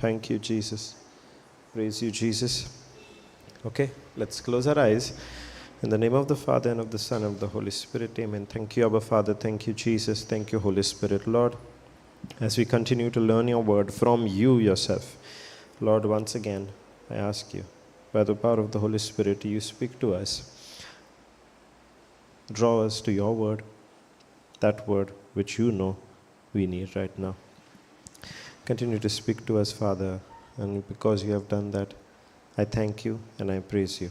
Thank you, Jesus. Praise you, Jesus. Okay, let's close our eyes. In the name of the Father, and of the Son, and of the Holy Spirit, amen. Thank you, Abba Father. Thank you, Jesus. Thank you, Holy Spirit. Lord, as we continue to learn your word from you yourself, Lord, once again, I ask you, by the power of the Holy Spirit, you speak to us. Draw us to your word, that word which you know we need right now. Continue to speak to us, Father, and because you have done that, I thank you and I praise you.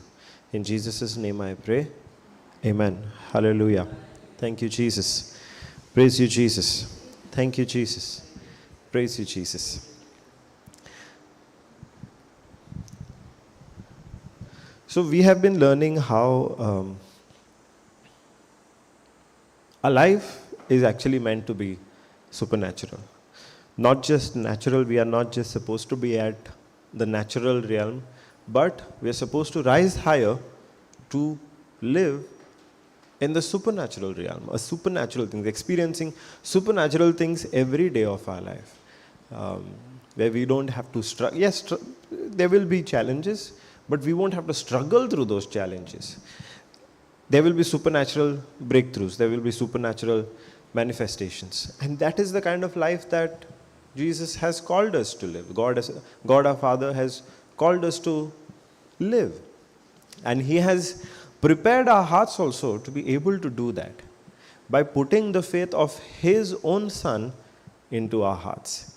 In Jesus' name I pray. Amen. Hallelujah. Thank you, Jesus. Praise you, Jesus. Thank you, Jesus. Praise you, Jesus. So we have been learning how our life is actually meant to be supernatural. Not just natural, we are not just supposed to be at the natural realm, but we are supposed to rise higher to live in the supernatural realm, a supernatural things, experiencing supernatural things every day of our life, where we don't have to struggle. Yes, there will be challenges, but we won't have to struggle through those challenges. There will be supernatural breakthroughs, there will be supernatural manifestations, and that is the kind of life that Jesus has called us to live. God our Father has called us to live. And He has prepared our hearts also to be able to do that by putting the faith of His own Son into our hearts.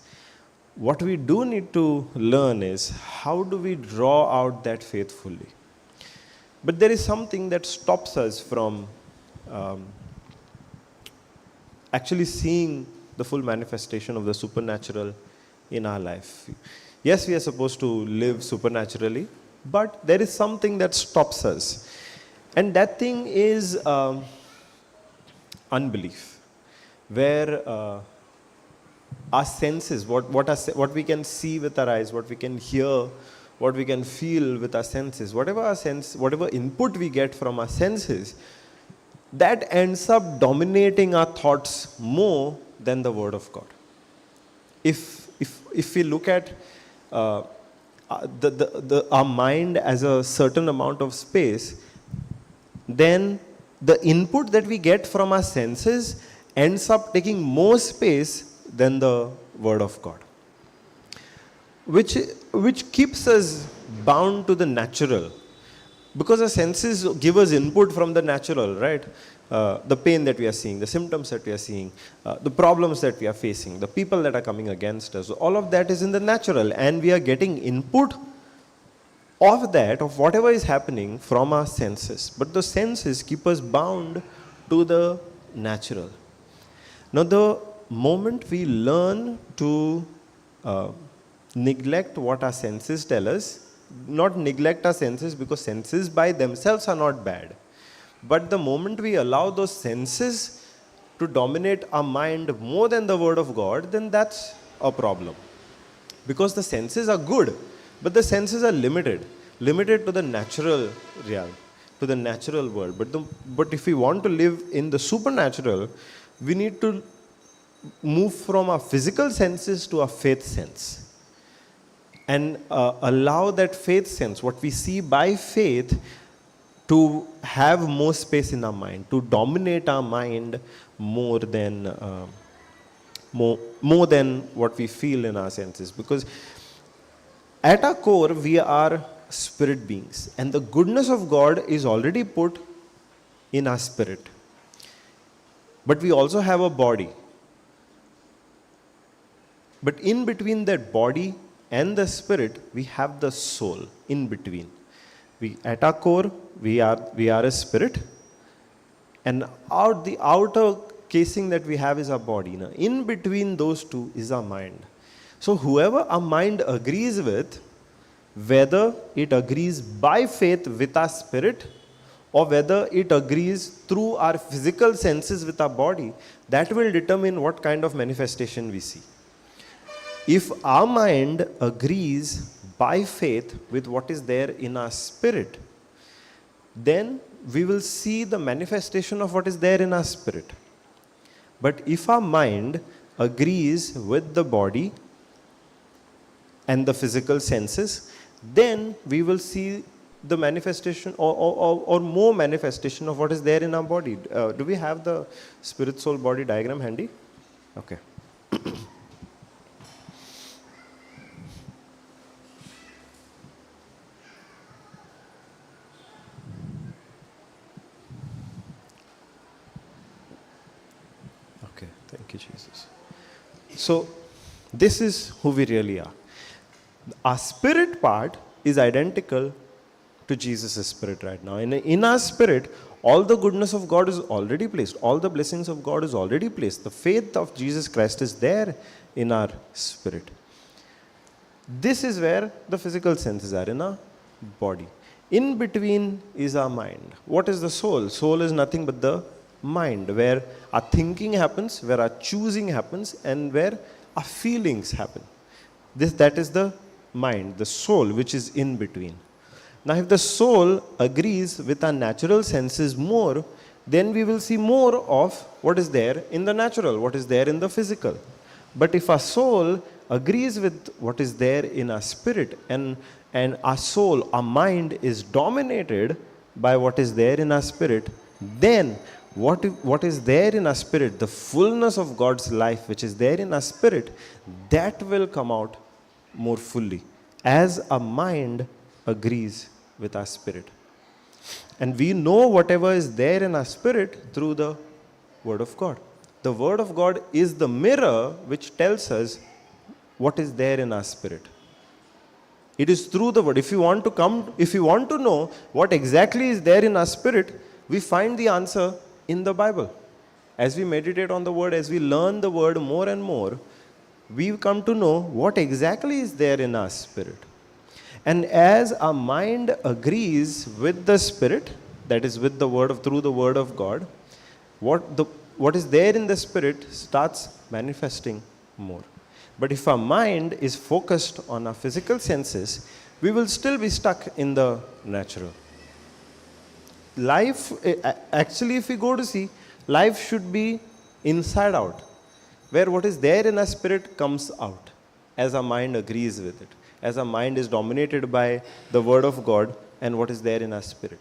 What we do need to learn is how do we draw out that faith fully. But there is something that stops us from actually seeing the full manifestation of the supernatural in our life. Yes, we are supposed to live supernaturally, but there is something that stops us. And that thing is unbelief, where our senses, what we can see with our eyes, what we can hear, what we can feel with our senses, whatever input we get from our senses, that ends up dominating our thoughts more than the Word of God. If we look at our mind as a certain amount of space, then the input that we get from our senses ends up taking more space than the Word of God, which keeps us bound to the natural. Because the senses give us input from the natural, right? The pain that we are seeing, the symptoms that we are seeing, the problems that we are facing, the people that are coming against us, all of that is in the natural, and we are getting input of that, of whatever is happening from our senses. But the senses keep us bound to the natural. Now, the moment we learn to neglect what our senses tell us, not neglect our senses, because senses by themselves are not bad, but the moment we allow those senses to dominate our mind more than the Word of God, then that's a problem. Because the senses are good, but the senses are limited to the natural realm, to the natural world. But if we want to live in the supernatural, we need to move from our physical senses to our faith sense. And allow that faith sense, what we see by faith, to have more space in our mind, to dominate our mind more than what we feel in our senses. Because at our core, we are spirit beings, and the goodness of God is already put in our spirit. But we also have a body. But in between that body and the spirit, we have the soul in between. At our core, we are a spirit, and the outer casing that we have is our body. Now, in between those two is our mind. So whoever our mind agrees with, whether it agrees by faith with our spirit, or whether it agrees through our physical senses with our body, that will determine what kind of manifestation we see. If our mind agrees by faith with what is there in our spirit, then we will see the manifestation of what is there in our spirit. But if our mind agrees with the body, and the physical senses, then we will see the manifestation or more manifestation of what is there in our body. Do we have the spirit soul body diagram handy? Okay. Okay, thank you, Jesus. So, this is who we really are. Our spirit part is identical to Jesus' spirit right now. In our spirit, all the goodness of God is already placed. All the blessings of God is already placed. The faith of Jesus Christ is there in our spirit. This is where the physical senses are in our body. In between is our mind. What is the soul? Soul is nothing but the mind, where our thinking happens, where our choosing happens, and where our feelings happen. That is the mind, the soul, which is in between. Now, if the soul agrees with our natural senses more, then we will see more of what is there in the natural, what is there in the physical. But if our soul agrees with what is there in our spirit, and our soul, our mind is dominated by what is there in our spirit, then what is there in our spirit, the fullness of God's life which is there in our spirit, that will come out more fully as our mind agrees with our spirit. And we know whatever is there in our spirit through the Word of God. The Word of God is the mirror which tells us what is there in our spirit. It is through the Word. If you want to know what exactly is there in our spirit, we find the answer in the Bible. As we meditate on the Word, as we learn the Word more and more, we come to know what exactly is there in our spirit. And as our mind agrees with the Spirit, that is with the Word through the Word of God, what is there in the Spirit starts manifesting more. But if our mind is focused on our physical senses, we will still be stuck in the natural. Life, actually, if we go to see, life should be inside out, where what is there in our spirit comes out as our mind agrees with it, as our mind is dominated by the Word of God and what is there in our spirit.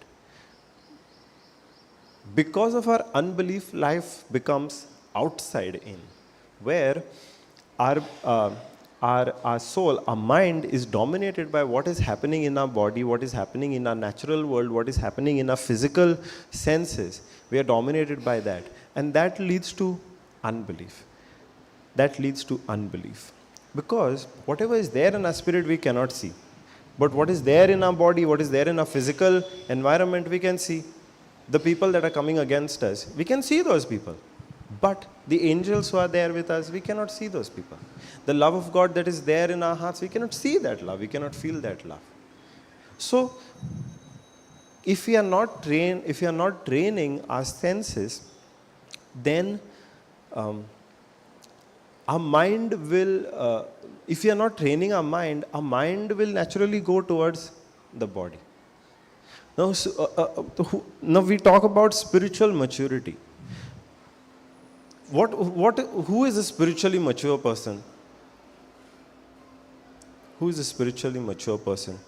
Because of our unbelief, life becomes outside in, where our soul, our mind is dominated by what is happening in our body, what is happening in our natural world, what is happening in our physical senses. We are dominated by that. And that leads to unbelief. That leads to unbelief. Because whatever is there in our spirit, we cannot see. But what is there in our body, what is there in our physical environment, we can see. The people that are coming against us, we can see those people. But the angels who are there with us, we cannot see those people. The love of God that is there in our hearts, we cannot see that love. We cannot feel that love. So, if we are not training our senses, then our mind will, if we are not training our mind will naturally go towards the body. Now we talk about spiritual maturity. Who is a spiritually mature person? Who is a spiritually mature person?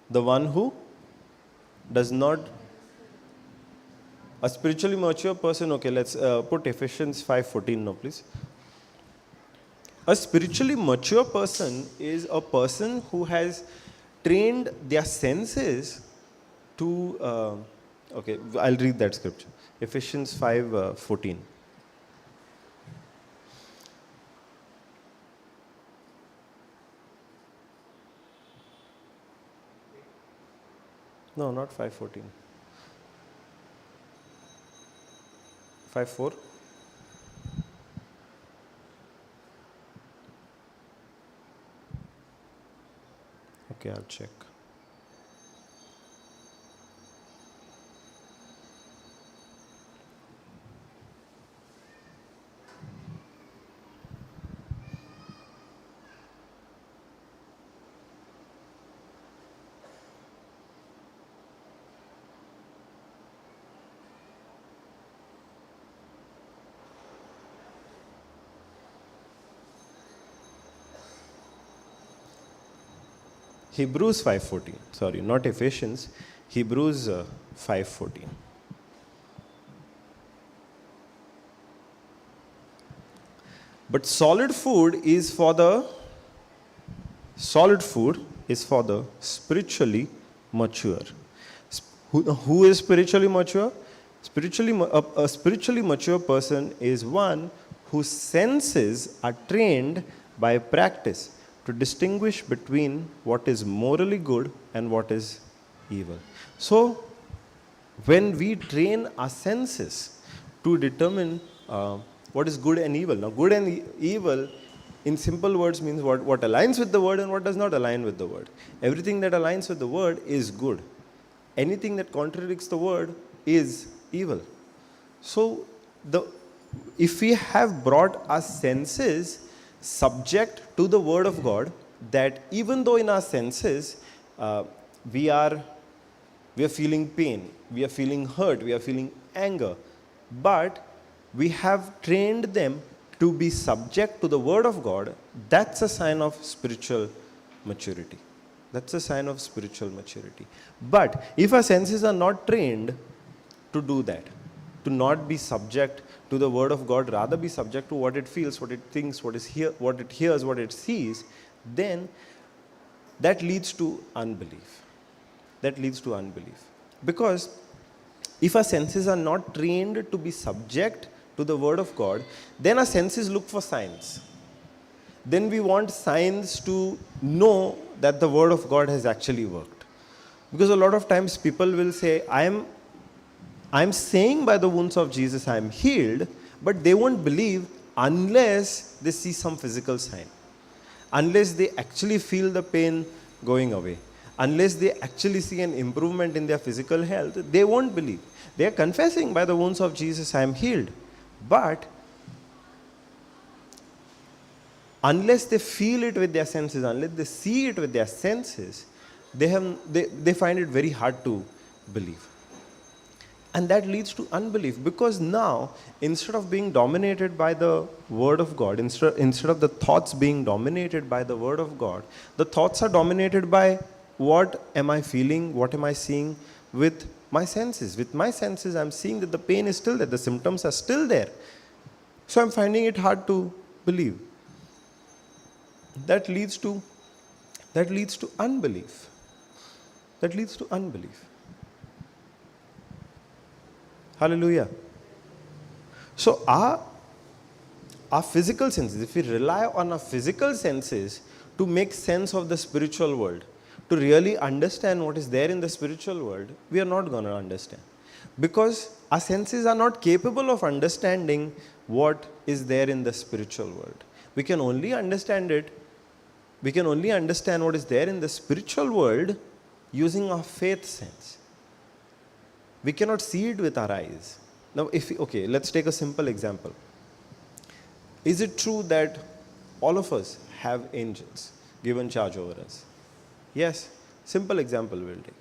The one who does not. A spiritually mature person, okay, let's put Ephesians 5:14 now, please. A spiritually mature person is a person who has trained their senses to, okay, I'll read that scripture. Ephesians 5:14. No, not 5:14. 5:4. Okay, I'll check. Hebrews 5:14. Sorry, not Ephesians. Hebrews 5:14. But solid food is for the spiritually mature. Who is spiritually mature? A spiritually mature person is one whose senses are trained by practice to distinguish between what is morally good and what is evil. So, when we train our senses to determine what is good and evil. Now, good and evil, in simple words, means what aligns with the word and what does not align with the word. Everything that aligns with the word is good. Anything that contradicts the word is evil. So, if we have brought our senses subject to the word of God, that even though in our senses we are feeling pain, we are feeling hurt, we are feeling anger, but we have trained them to be subject to the word of God, that's a sign of spiritual maturity. That's a sign of spiritual maturity. But if our senses are not trained to do that, to not be subject to the word of God, rather be subject to what it feels, what it thinks, what it hears, what it sees, then that leads to unbelief. That leads to unbelief. Because if our senses are not trained to be subject to the word of God, then our senses look for signs. Then we want signs to know that the word of God has actually worked. Because a lot of times people will say, I'm saying by the wounds of Jesus I am healed, but they won't believe unless they see some physical sign. Unless they actually feel the pain going away. Unless they actually see an improvement in their physical health, they won't believe. They are confessing by the wounds of Jesus I am healed. But unless they feel it with their senses, unless they see it with their senses, they find it very hard to believe. And that leads to unbelief, because now, instead of being dominated by the word of God, instead of the thoughts being dominated by the word of God, the thoughts are dominated by what am I feeling, what am I seeing with my senses. With my senses, I'm seeing that the pain is still there, the symptoms are still there. So I'm finding it hard to believe. That leads to unbelief. That leads to unbelief. Hallelujah. So our physical senses, if we rely on our physical senses to make sense of the spiritual world, to really understand what is there in the spiritual world, we are not going to understand. Because our senses are not capable of understanding what is there in the spiritual world. We can only understand what is there in the spiritual world using our faith sense. We cannot see it with our eyes. Now, let's take a simple example. Is it true that all of us have angels given charge over us? Yes. Simple example we'll take.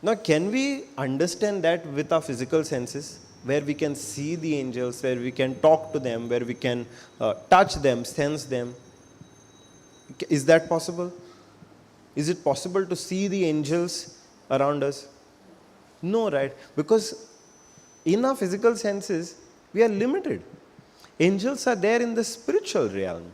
Now, can we understand that with our physical senses, where we can see the angels, where we can talk to them, where we can touch them, sense them? Is that possible? Is it possible to see the angels around us? No, right? Because in our physical senses, we are limited. Angels are there in the spiritual realm.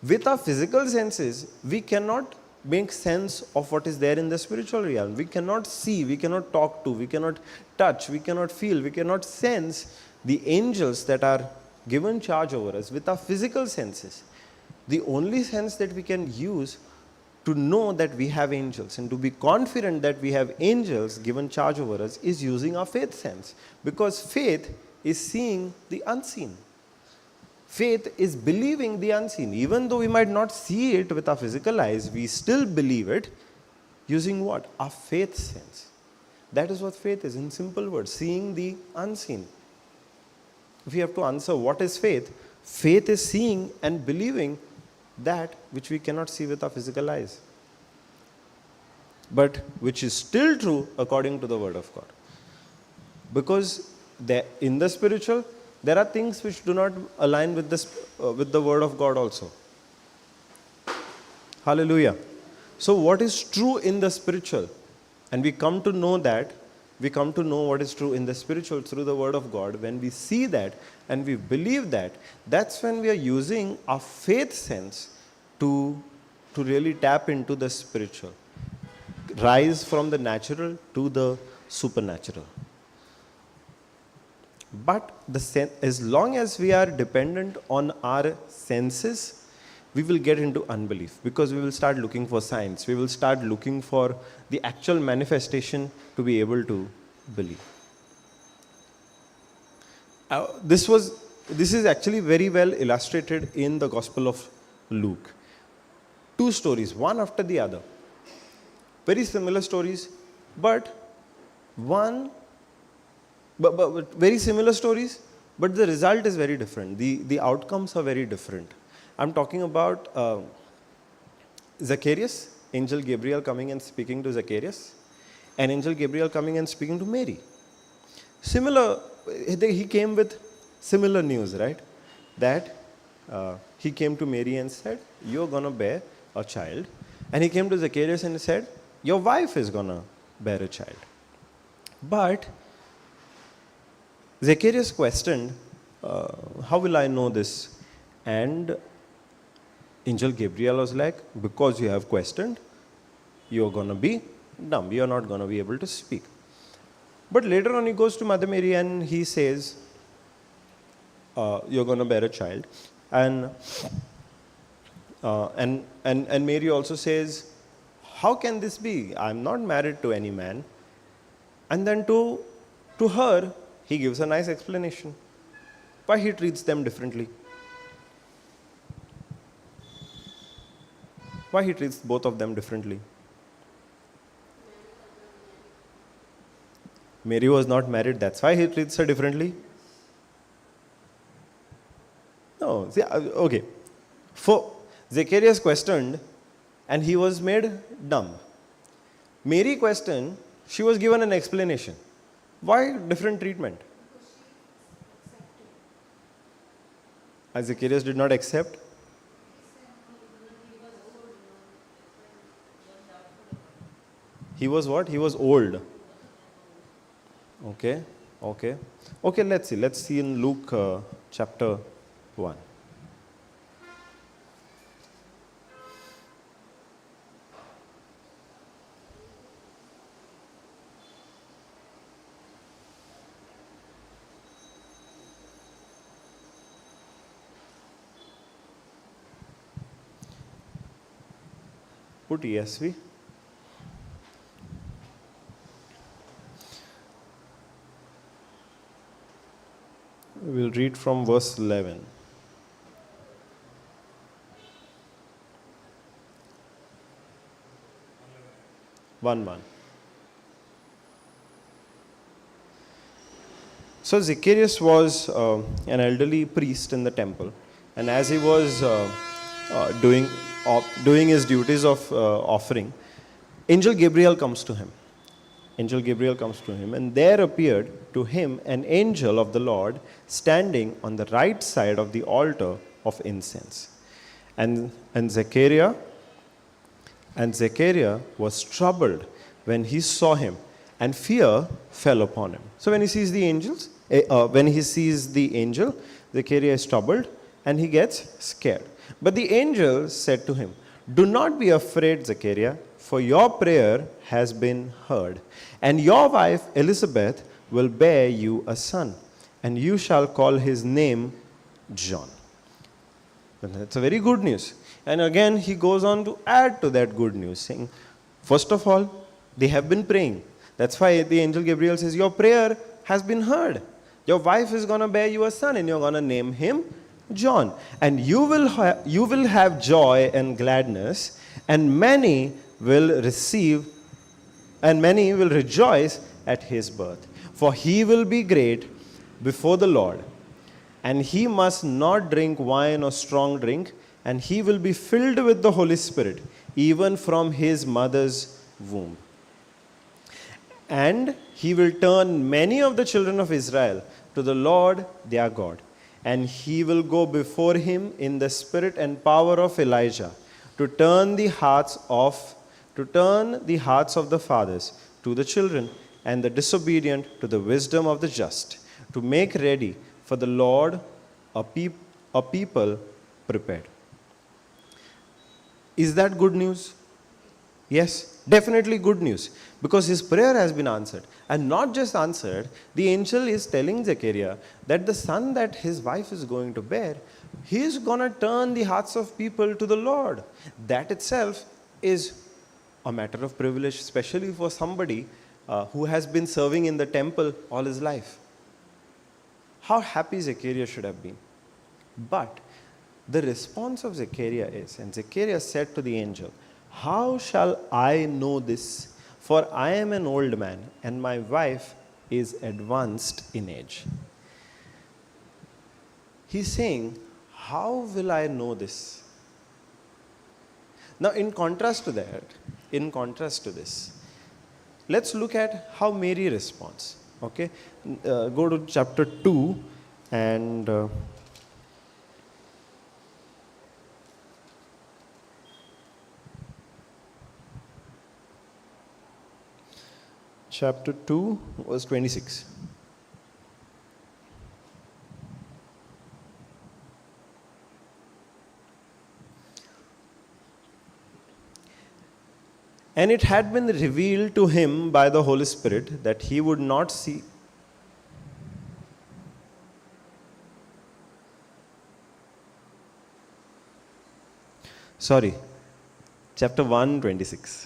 With our physical senses, we cannot make sense of what is there in the spiritual realm. We cannot see, we cannot talk to, we cannot touch, we cannot feel, we cannot sense the angels that are given charge over us with our physical senses. The only sense that we can use to know that we have angels and to be confident that we have angels given charge over us is using our faith sense. Because faith is seeing the unseen. Faith is believing the unseen. Even though we might not see it with our physical eyes, we still believe it using what? Our faith sense. That is what faith is, in simple words, seeing the unseen. If we have to answer what is faith, faith is seeing and believing that which we cannot see with our physical eyes, but which is still true according to the word of God. Because in the spiritual, there are things which do not align with the word of God also. Hallelujah. So what is true in the spiritual? And we come to know what is true in the spiritual through the Word of God. When we see that and we believe that, that's when we are using our faith sense to really tap into the spiritual. Rise from the natural to the supernatural. But as long as we are dependent on our senses, we will get into unbelief, because we will start looking for signs. We will start looking for the actual manifestation to be able to believe. This is actually very well illustrated in the Gospel of Luke. Two stories, one after the other. Very similar stories, but very similar stories, but the result is very different. The outcomes are very different. I'm talking about Zacchaeus, angel Gabriel coming and speaking to Zacchaeus, and angel Gabriel coming and speaking to Mary. Similar, he came with similar news, right? That he came to Mary and said, "You're going to bear a child." And he came to Zacchaeus and said, "Your wife is going to bear a child." But Zacchaeus questioned, "How will I know this?" And angel Gabriel was like, "Because you have questioned, you're going to be dumb. You're not going to be able to speak." But later on he goes to Mother Mary and he says, "You're going to bear a child." And Mary also says, "How can this be? I'm not married to any man." And then to her, he gives a nice explanation why he treats them differently. Why he treats both of them differently. Mary was not married, that's why he treats her differently. No, see, okay. For Zacchaeus questioned and he was made dumb. Mary questioned, she was given an explanation. Why different treatment? As Zacchaeus did not accept. He was what? He was old. Okay. Let's see. Let's see in Luke chapter 1. Put ESV. We'll read from verse 11. One. So Zacchaeus was an elderly priest in the temple, and as he was doing his duties of offering, angel Gabriel comes to him. And there appeared to him an angel of the Lord standing on the right side of the altar of incense. And Sequeira was troubled when he saw him, and fear fell upon him. So when he sees the angel, Sequeira is troubled and he gets scared. But the angel said to him, "Do not be afraid, Sequeira, for your prayer has been heard, and your wife Elizabeth will bear you a son, and you shall call his name John." And that's a very good news. And again, he goes on to add to that good news, saying, first of all, they have been praying. That's why the angel Gabriel says, "Your prayer has been heard. Your wife is going to bear you a son, and you're going to name him John. And you will have joy and gladness, and many will rejoice at his birth. For he will be great before the Lord, and he must not drink wine or strong drink, and he will be filled with the Holy Spirit, even from his mother's womb. And he will turn many of the children of Israel to the Lord their God. And he will go before him in the spirit and power of Elijah, to turn the hearts of to turn the hearts of the fathers to the children, and the disobedient to the wisdom of the just, to make ready for the Lord a people prepared. Is that good news? Yes, definitely good news, because his prayer has been answered. And not just answered, the angel is telling Zechariah that the son that his wife is going to bear, he is going to turn the hearts of people to the Lord. That itself is a matter of privilege, especially for somebody who has been serving in the temple all his life. How happy Zechariah should have been. But the response of Zechariah is, and Zechariah said to the angel, "How shall I know this? For I am an old man, and my wife is advanced in age." He's saying, how will I know this? Now, in contrast to this, let's look at how Mary responds. Okay, go to chapter 2 and chapter 2, verse 26. And it had been revealed to him by the Holy Spirit that he would not see. Sorry, chapter 1, 26.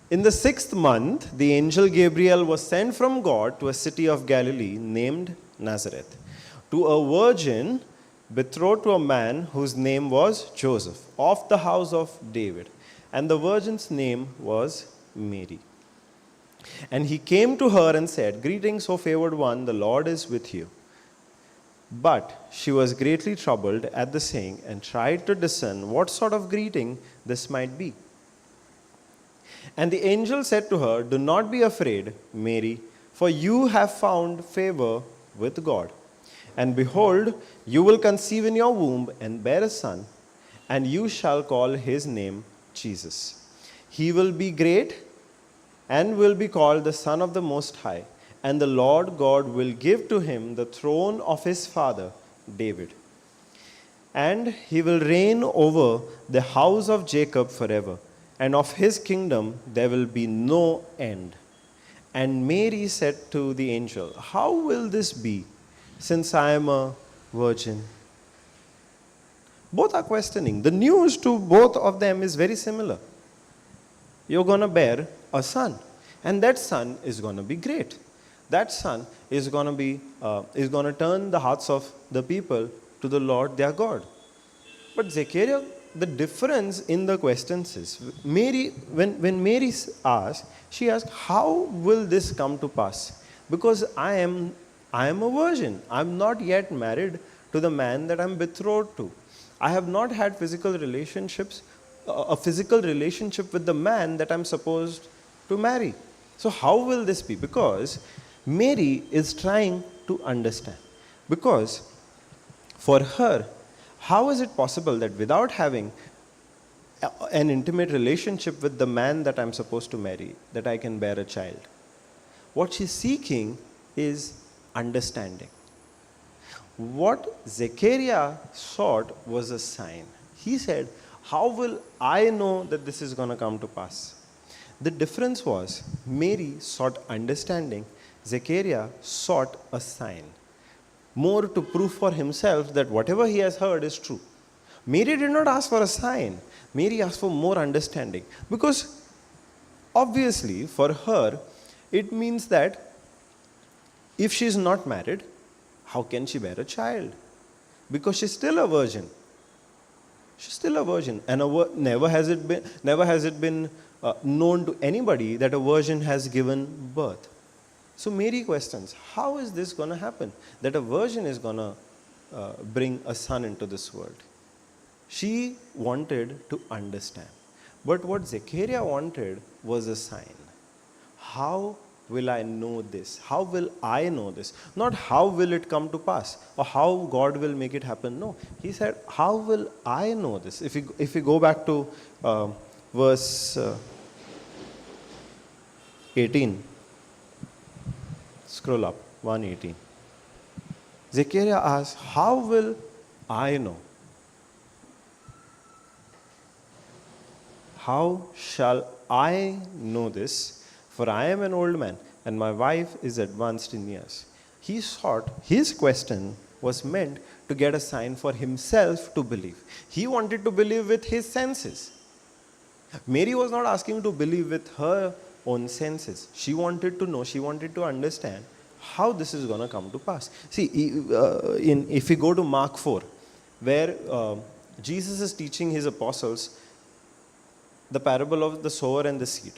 In the 6th month, the angel Gabriel was sent from God to a city of Galilee named Nazareth, to a virgin betrothed to a man whose name was Joseph, of the house of David, and the virgin's name was Mary. And he came to her and said, "Greetings, O favored one, the Lord is with you." But she was greatly troubled at the saying, and tried to discern what sort of greeting this might be. And the angel said to her, "Do not be afraid, Mary, for you have found favor with God. And behold, you will conceive in your womb and bear a son, and you shall call his name Jesus. He will be great and will be called the Son of the Most High, and the Lord God will give to him the throne of his father David. And he will reign over the house of Jacob forever, and of his kingdom there will be no end." And Mary said to the angel, "How will this be, since I am a virgin?" Both are questioning. The news to both of them is very similar. You're going to bear a son, and that son is going to be great. That son is going to turn the hearts of the people to the Lord their God. But Zechariah, the difference in the questions is, Mary, when Mary asked, she asked, "How will this come to pass? Because I am a virgin. I'm not yet married to the man that I'm betrothed to. I have not had a physical relationship with the man that I'm supposed to marry. So how will this be?" Because Mary is trying to understand. Because for her, how is it possible that without having an intimate relationship with the man that I'm supposed to marry, that I can bear a child? What she's seeking is understanding. What Zechariah sought was a sign. He said, "How will I know that this is going to come to pass?" The difference was, Mary sought understanding, Zechariah sought a sign, more to prove for himself that whatever he has heard is true. Mary did not ask for a sign. Mary asked for more understanding. Because obviously for her, it means that if she is not married, how can she bear a child? Because she's still a virgin. She's still a virgin. And never has it been known to anybody that a virgin has given birth. So Mary questions, how is this going to happen? That a virgin is going to bring a son into this world. She wanted to understand. But what Zechariah wanted was a sign. How will I know this? How will I know this? Not how will it come to pass or how God will make it happen. No, he said, how will I know this? If we go back to verse 18, scroll up, 118. Sequeira asks, how will I know? How shall I know this? For I am an old man, and my wife is advanced in years. He thought his question was meant to get a sign for himself to believe. He wanted to believe with his senses. Mary was not asking to believe with her own senses. She wanted to know, she wanted to understand how this is going to come to pass. See, if we go to Mark 4, where Jesus is teaching his apostles the parable of the sower and the seed.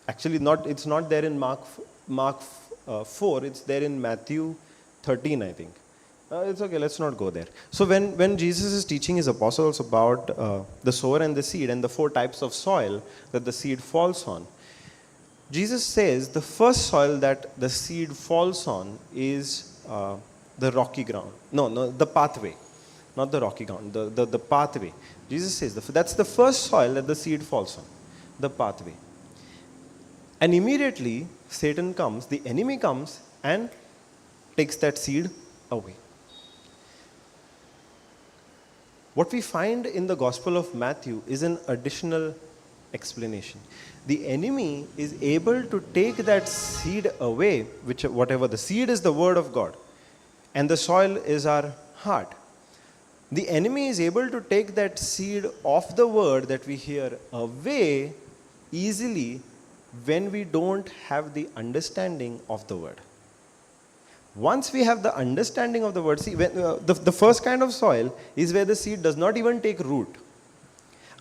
Actually, it's not there in Mark 4, it's there in Matthew 13, I think. It's okay, let's not go there. So when Jesus is teaching his apostles about the sower and the seed and the 4 types of soil that the seed falls on, Jesus says the first soil that the seed falls on is the rocky ground. No, the pathway. Not the rocky ground, the pathway. Jesus says that's the first soil that the seed falls on, the pathway. And immediately Satan comes, the enemy comes and takes that seed away. What we find in the Gospel of Matthew is an additional explanation. The enemy is able to take that seed away, whatever the seed is, the word of God, and the soil is our heart. The enemy is able to take that seed of the word that we hear away easily when we don't have the understanding of the word. Once we have the understanding of the word, see, the first kind of soil is where the seed does not even take root.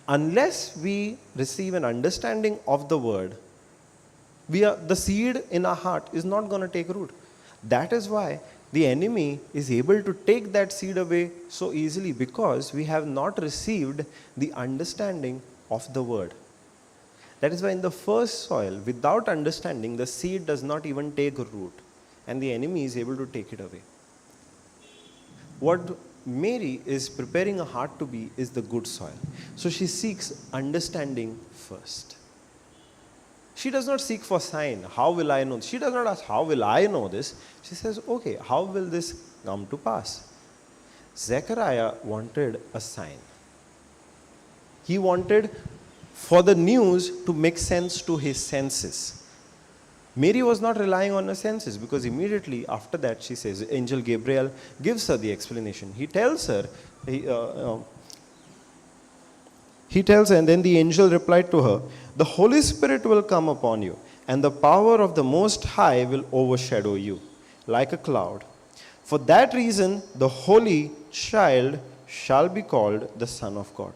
Unless we receive an understanding of the word, the seed in our heart is not going to take root. That is why the enemy is able to take that seed away so easily, because we have not received the understanding of the word. That is why in the first soil, without understanding, the seed does not even take root, and the enemy is able to take it away. What Mary is preparing her heart to be is the good soil. So she seeks understanding first. She does not seek for sign. How will I know? She does not ask, how will I know this? She says, okay, how will this come to pass? Zechariah wanted a sign. He wanted for the news to make sense to his senses. Mary was not relying on her senses, because immediately after that she says, Angel Gabriel gives her the explanation. He tells her, and then the angel replied to her, the Holy Spirit will come upon you, and the power of the Most High will overshadow you like a cloud. For that reason, the Holy Child shall be called the Son of God.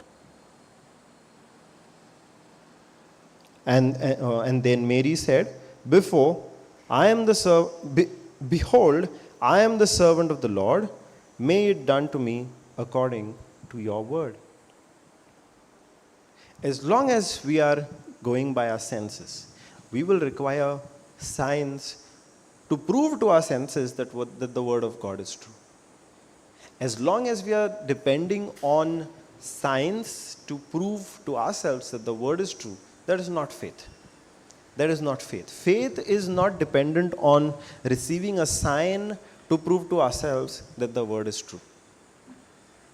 And then Mary said, behold, I am the servant of the Lord. May it done to me according to your word. As long as we are going by our senses, we will require signs to prove to our senses that the word of God is true. As long as we are depending on signs to prove to ourselves that the word is true, that is not faith. That is not faith. Faith is not dependent on receiving a sign to prove to ourselves that the word is true.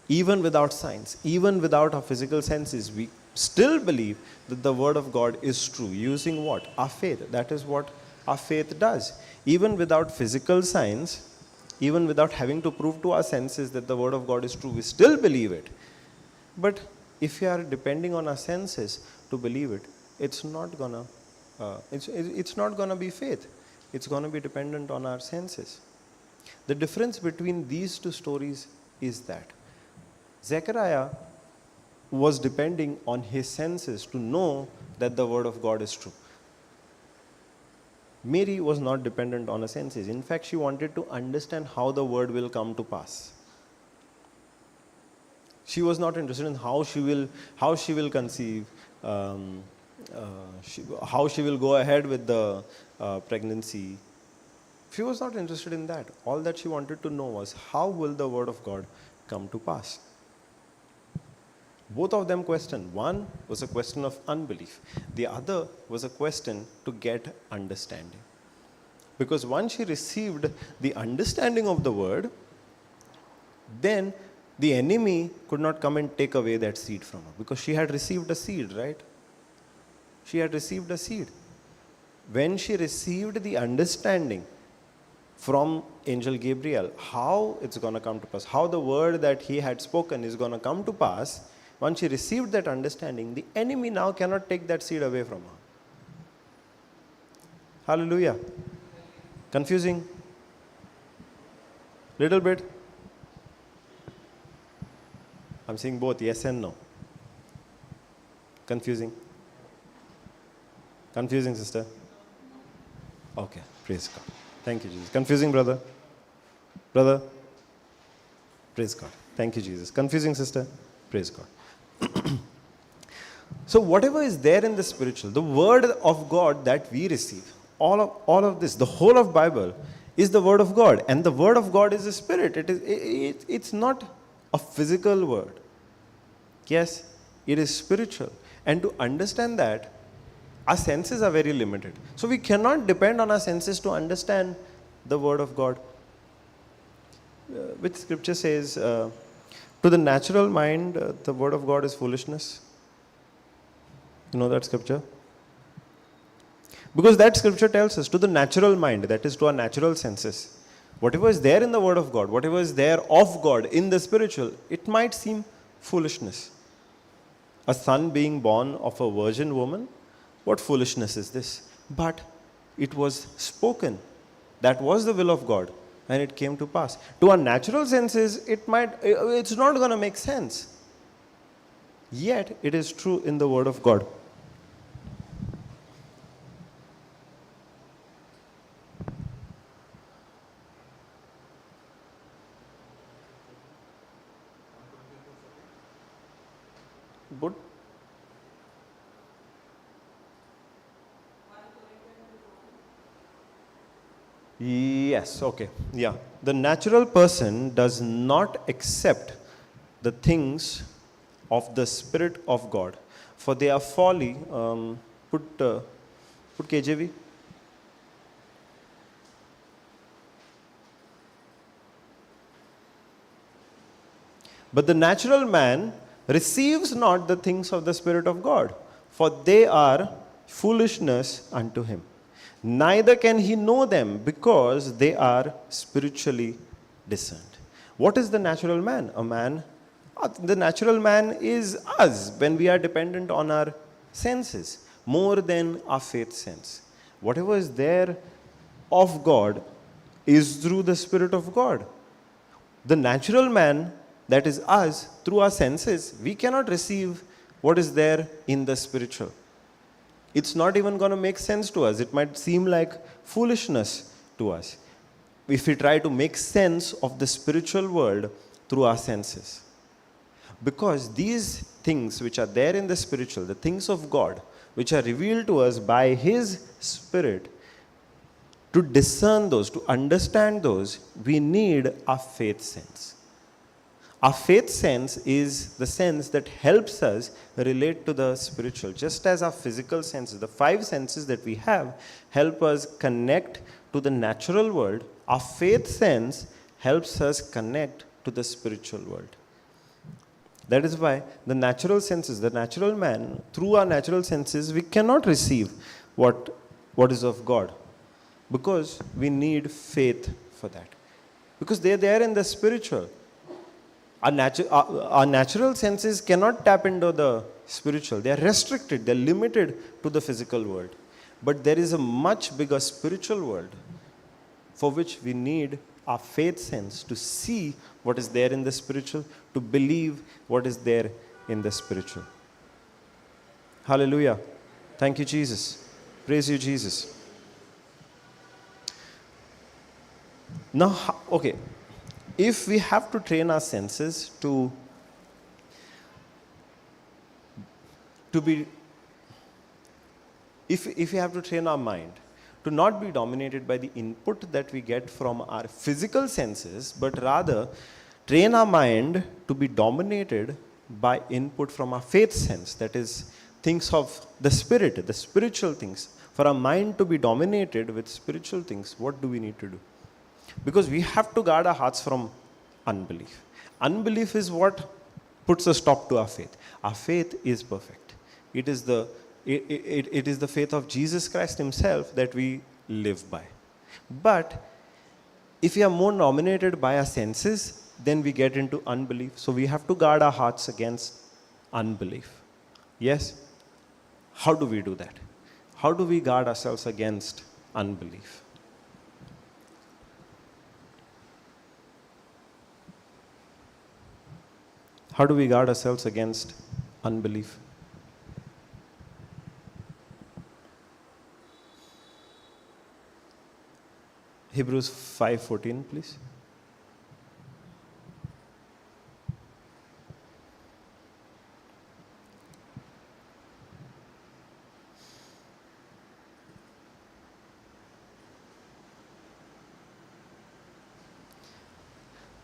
Even without signs, even without our physical senses, we still believe that the word of God is true. Using what? Our faith. That is what our faith does. Even without physical signs, even without having to prove to our senses that the word of God is true, we still believe it. But if we are depending on our senses to believe it, it's not gonna be faith. It's gonna be dependent on our senses. The difference between these two stories is that Zechariah was depending on his senses to know that the word of God is true. Mary was not dependent on her senses. In fact, she wanted to understand how the word will come to pass. She was not interested in how she will conceive, how she will go ahead with the pregnancy. She was not interested in that. All that she wanted to know was, how will the word of God come to pass? Both of them questioned. One was a question of unbelief. The other was a question to get understanding. Because once she received the understanding of the word, then the enemy could not come and take away that seed from her. Because she had received a seed, right? She had received a seed. When she received the understanding from Angel Gabriel, how it's going to come to pass, how the word that he had spoken is going to come to pass, once she received that understanding, the enemy now cannot take that seed away from her. Hallelujah. Confusing? Little bit? I'm saying both, yes and no. Confusing? Confusing, sister? Okay, praise God. Thank you, Jesus. Confusing, brother? Brother? Praise God. Thank you, Jesus. Confusing, sister? Praise God. So whatever is there in the spiritual, the word of God that we receive, all of this, the whole of Bible is the word of God. And the word of God is a spirit. It's not a physical word. Yes, it is spiritual. And to understand that, our senses are very limited. So we cannot depend on our senses to understand the word of God. Which scripture says, to the natural mind, the word of God is foolishness. You know that scripture? Because that scripture tells us, to the natural mind, that is to our natural senses, whatever is there in the word of God, whatever is there of God in the spiritual, it might seem foolishness. A son being born of a virgin woman, what foolishness is this? But it was spoken. That was the will of God, and it came to pass. To our natural senses, it's not going to make sense. Yet, it is true in the word of God. Good. Yes, okay. Yeah. The natural person does not accept the things of the Spirit of God, for they are folly. Put KJV. But the natural man receives not the things of the Spirit of God, for they are foolishness unto him. Neither can he know them, because they are spiritually discerned. What is the natural man? The natural man is us when we are dependent on our senses more than our faith sense. Whatever is there of God is through the Spirit of God. The natural man, that is us, through our senses, we cannot receive what is there in the spiritual. It's not even going to make sense to us. It might seem like foolishness to us if we try to make sense of the spiritual world through our senses. Because these things which are there in the spiritual, the things of God, which are revealed to us by His Spirit, to discern those, to understand those, we need a faith sense. Our faith sense is the sense that helps us relate to the spiritual. Just as our physical senses, the 5 senses that we have, help us connect to the natural world, our faith sense helps us connect to the spiritual world. That is why the natural senses, the natural man, through our natural senses, we cannot receive what is of God. Because we need faith for that. Because they are there in the spiritual. Our natural senses cannot tap into the spiritual. They are restricted, they are limited to the physical world. But there is a much bigger spiritual world for which we need our faith sense to see what is there in the spiritual, to believe what is there in the spiritual. Hallelujah. Thank you, Jesus. Praise you, Jesus. Now, okay. If we have to train our senses to if we have to train our mind to not be dominated by the input that we get from our physical senses, but rather train our mind to be dominated by input from our faith sense, that is, things of the spirit, the spiritual things. For our mind to be dominated with spiritual things, what do we need to do? Because we have to guard our hearts from unbelief. Unbelief is what puts a stop to our faith. Our faith is perfect. It is the faith of Jesus Christ himself that we live by. But if we are more dominated by our senses, then we get into unbelief. So we have to guard our hearts against unbelief. Yes? How do we do that? How do we guard ourselves against unbelief? How do we guard ourselves against unbelief? Hebrews 5:14, please.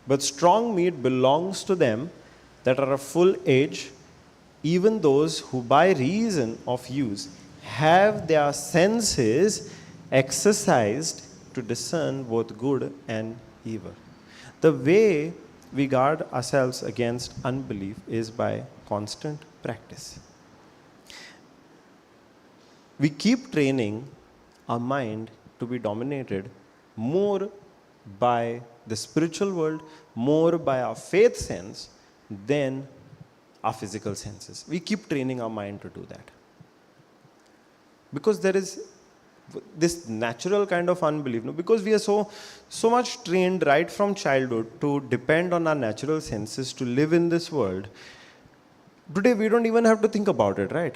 But strong meat belongs to them that are of full age, even those who by reason of use have their senses exercised to discern both good and evil. The way we guard ourselves against unbelief is by constant practice. We keep training our mind to be dominated more by the spiritual world, more by our faith sense than our physical senses. We keep training our mind to do that. Because there is this natural kind of unbelief. No? Because we are so much trained right from childhood to depend on our natural senses to live in this world. Today we don't even have to think about it, right?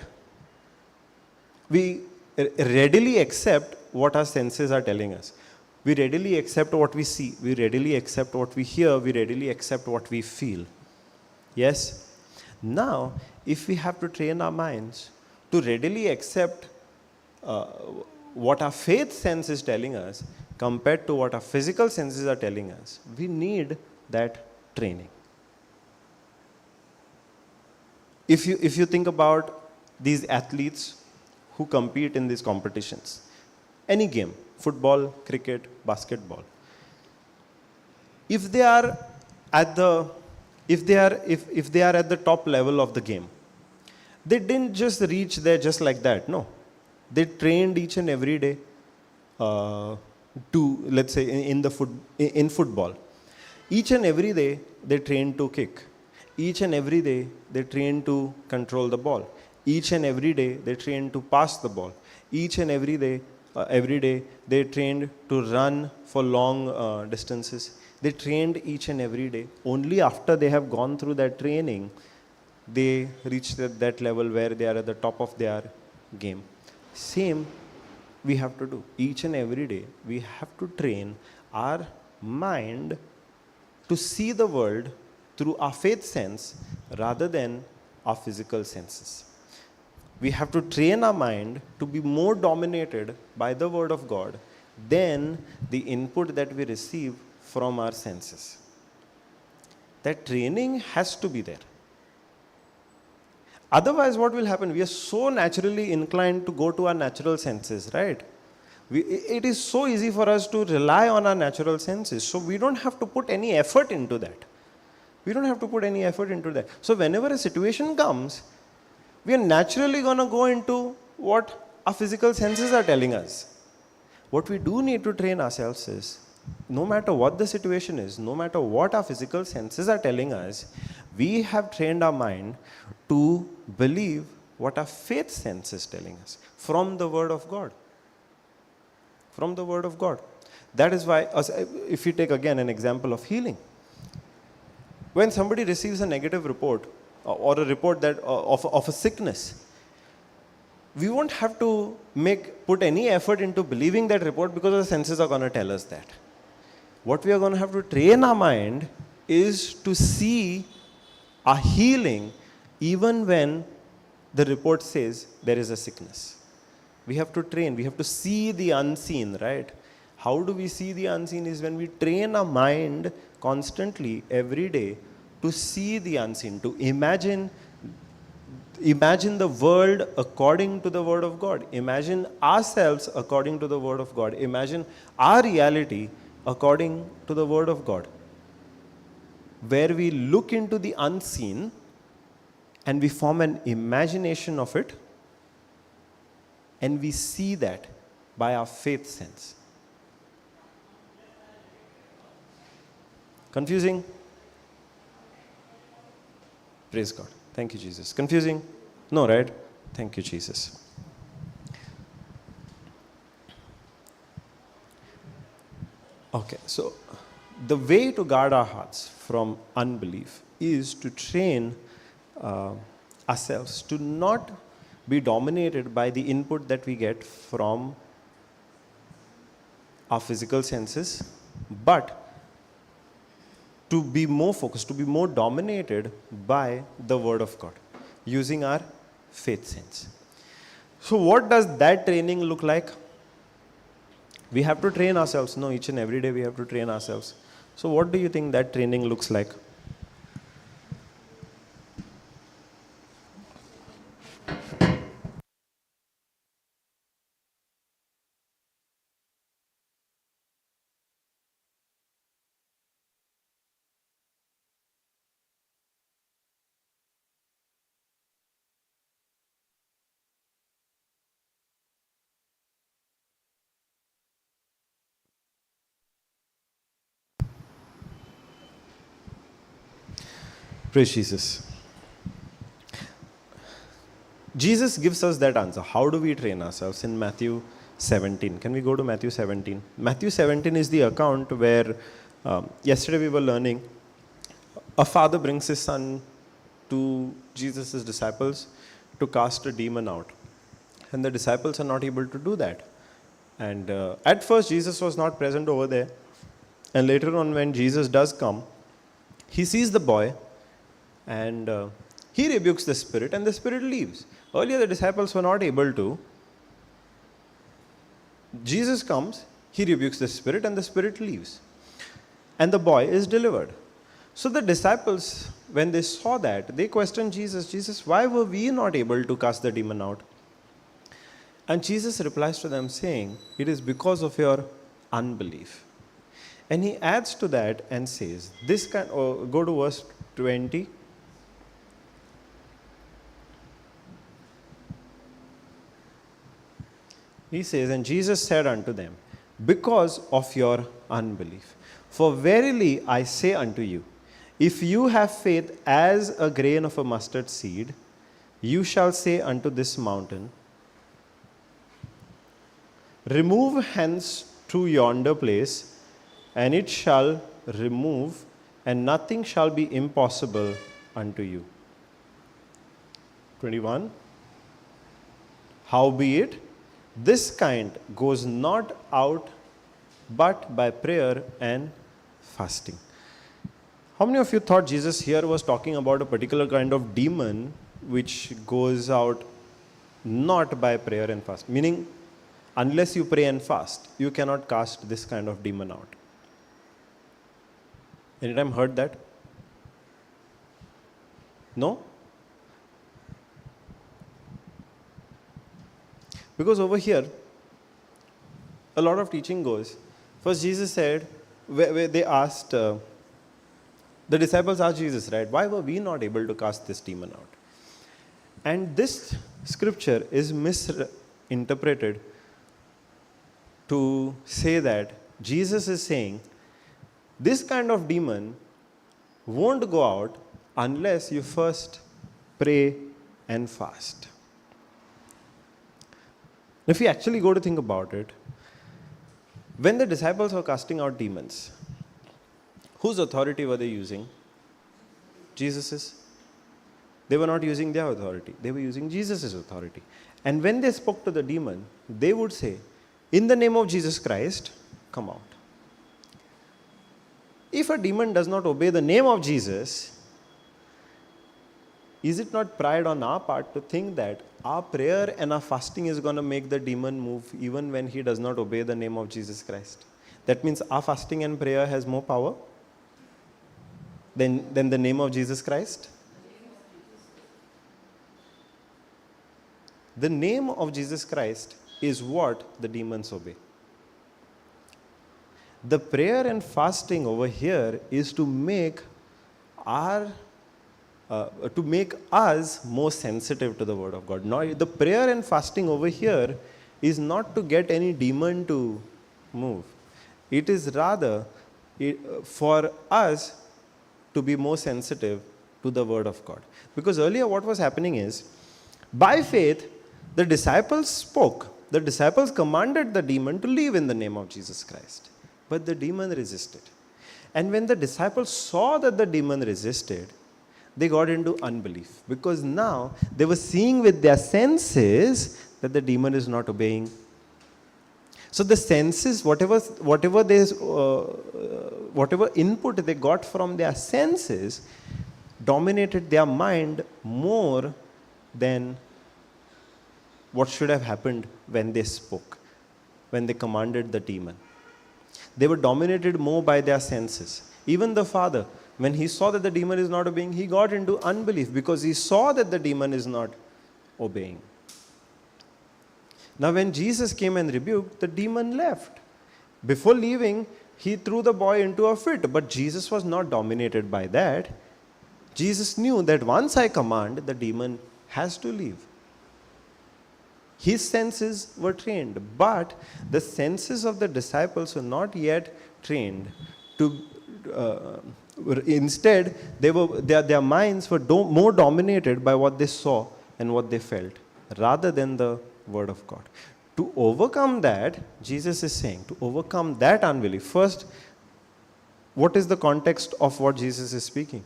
We readily accept what our senses are telling us. We readily accept what we see. We readily accept what we hear. We readily accept what we feel. Yes? Now, if we have to train our minds to readily accept what our faith sense is telling us compared to what our physical senses are telling us, we need that training. If you think about these athletes who compete in these competitions, any game, football, cricket, basketball, if they are at the top level of the game, they didn't just reach there just like that. No, they trained each and every day to, let's say, in football. Each and every day they trained to kick. Each and every day they trained to control the ball. Each and every day they trained to pass the ball. Each and every day they trained to run for long distances. They trained each and every day. Only after they have gone through that training, they reach that level where they are at the top of their game. Same we have to do. Each and every day, we have to train our mind to see the world through our faith sense rather than our physical senses. We have to train our mind to be more dominated by the Word of God than the input that we receive from our senses. That training has to be there. Otherwise, what will happen? We are so naturally inclined to go to our natural senses, right? It is so easy for us to rely on our natural senses. So we don't have to put any effort into that. So whenever a situation comes, we are naturally going to go into what our physical senses are telling us. What we do need to train ourselves is, no matter what the situation is, no matter what our physical senses are telling us, we have trained our mind to believe what our faith sense is telling us from the Word of God. From the Word of God. That is why, if you take again an example of healing, when somebody receives a negative report or a report that of a sickness, we won't have to put any effort into believing that report because our senses are going to tell us that. What we are going to have to train our mind is to see a healing even when the report says there is a sickness. We have to train. We have to see the unseen, right? How do we see the unseen is when we train our mind constantly every day to see the unseen, to imagine the world according to the word of God. Imagine ourselves according to the word of God. Imagine our reality according to the word of God. Where we look into the unseen and we form an imagination of it, and we see that by our faith sense. Confusing? Praise God. Thank you, Jesus. Confusing? No, right? Thank you, Jesus. Okay, so the way to guard our hearts from unbelief is to train ourselves to not be dominated by the input that we get from our physical senses, but to be more focused, to be more dominated by the Word of God, using our faith sense. So what does that training look like? We have to train ourselves. No, each and every day we have to train ourselves. So what do you think that training looks like? Praise Jesus. Jesus gives us that answer. How do we train ourselves? In Matthew 17. Can we go to Matthew 17? Matthew 17 is the account where yesterday we were learning a father brings his son to Jesus' disciples to cast a demon out. And the disciples are not able to do that. And at first Jesus was not present over there. And later on when Jesus does come, he sees the boy and he rebukes the spirit and the spirit leaves. Earlier the disciples were not able to. Jesus comes, he rebukes the spirit and the spirit leaves. And the boy is delivered. So the disciples, when they saw that, they questioned Jesus, Jesus, why were we not able to cast the demon out? And Jesus replies to them saying, it is because of your unbelief. And he adds to that and says, go to verse 20. He says, and Jesus said unto them, because of your unbelief. For verily I say unto you, if you have faith as a grain of a mustard seed, you shall say unto this mountain, remove hence to yonder place, and it shall remove, and nothing shall be impossible unto you. 21. Howbeit, this kind goes not out but by prayer and fasting. How many of you thought Jesus here was talking about a particular kind of demon which goes out not by prayer and fast? Meaning, unless you pray and fast, you cannot cast this kind of demon out. Anytime heard that? No? Because over here, a lot of teaching goes. First, Jesus said, where they asked, the disciples asked Jesus, right, why were we not able to cast this demon out? And this scripture is misinterpreted to say that Jesus is saying, this kind of demon won't go out unless you first pray and fast. If you actually go to think about it, when the disciples were casting out demons, whose authority were they using? Jesus's. They were not using their authority. They were using Jesus' authority. And when they spoke to the demon, they would say, in the name of Jesus Christ, come out. If a demon does not obey the name of Jesus, is it not pride on our part to think that our prayer and our fasting is going to make the demon move even when he does not obey the name of Jesus Christ? That means our fasting and prayer has more power than the name of Jesus Christ? The name of Jesus Christ is what the demons obey. The prayer and fasting over here is to make us more sensitive to the word of God. Now, the prayer and fasting over here is not to get any demon to move. It is rather for us to be more sensitive to the word of God. Because earlier what was happening is, by faith, the disciples spoke. The disciples commanded the demon to leave in the name of Jesus Christ. But the demon resisted. And when the disciples saw that the demon resisted, they got into unbelief. Because now they were seeing with their senses that the demon is not obeying. So the senses, whatever input they got from their senses, dominated their mind more than what should have happened when they spoke, when they commanded the demon. They were dominated more by their senses. Even the father, when he saw that the demon is not obeying, he got into unbelief because he saw that the demon is not obeying. Now when Jesus came and rebuked, the demon left. Before leaving, he threw the boy into a fit, but Jesus was not dominated by that. Jesus knew that once I command, the demon has to leave. His senses were trained, but the senses of the disciples were not yet trained to. Instead, their minds were more dominated by what they saw and what they felt, rather than the word of God. To overcome that, Jesus is saying, to overcome that unbelief. First, what is the context of what Jesus is speaking?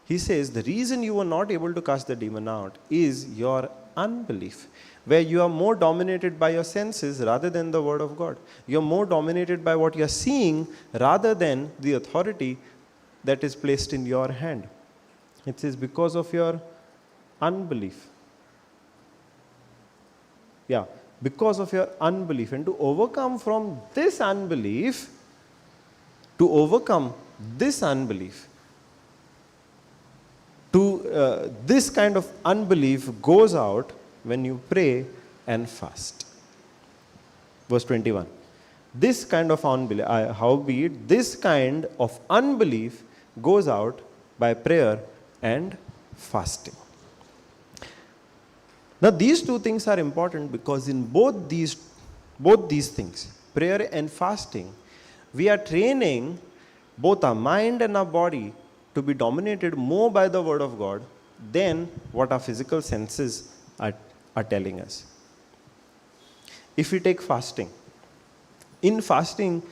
He says, the reason you were not able to cast the demon out is your unbelief, where you are more dominated by your senses rather than the word of God. You are more dominated by what you are seeing rather than the authority that is placed in your hand. It says because of your unbelief. Yeah, because of your unbelief. And to overcome this unbelief, this kind of unbelief goes out when you pray and fast. Verse 21. This kind of unbelief, howbeit, this kind of unbelief goes out by prayer and fasting. Now these two things are important because in both these things, prayer and fasting, we are training both our mind and our body to be dominated more by the word of God than what our physical senses are telling us. If we take fasting, in fasting,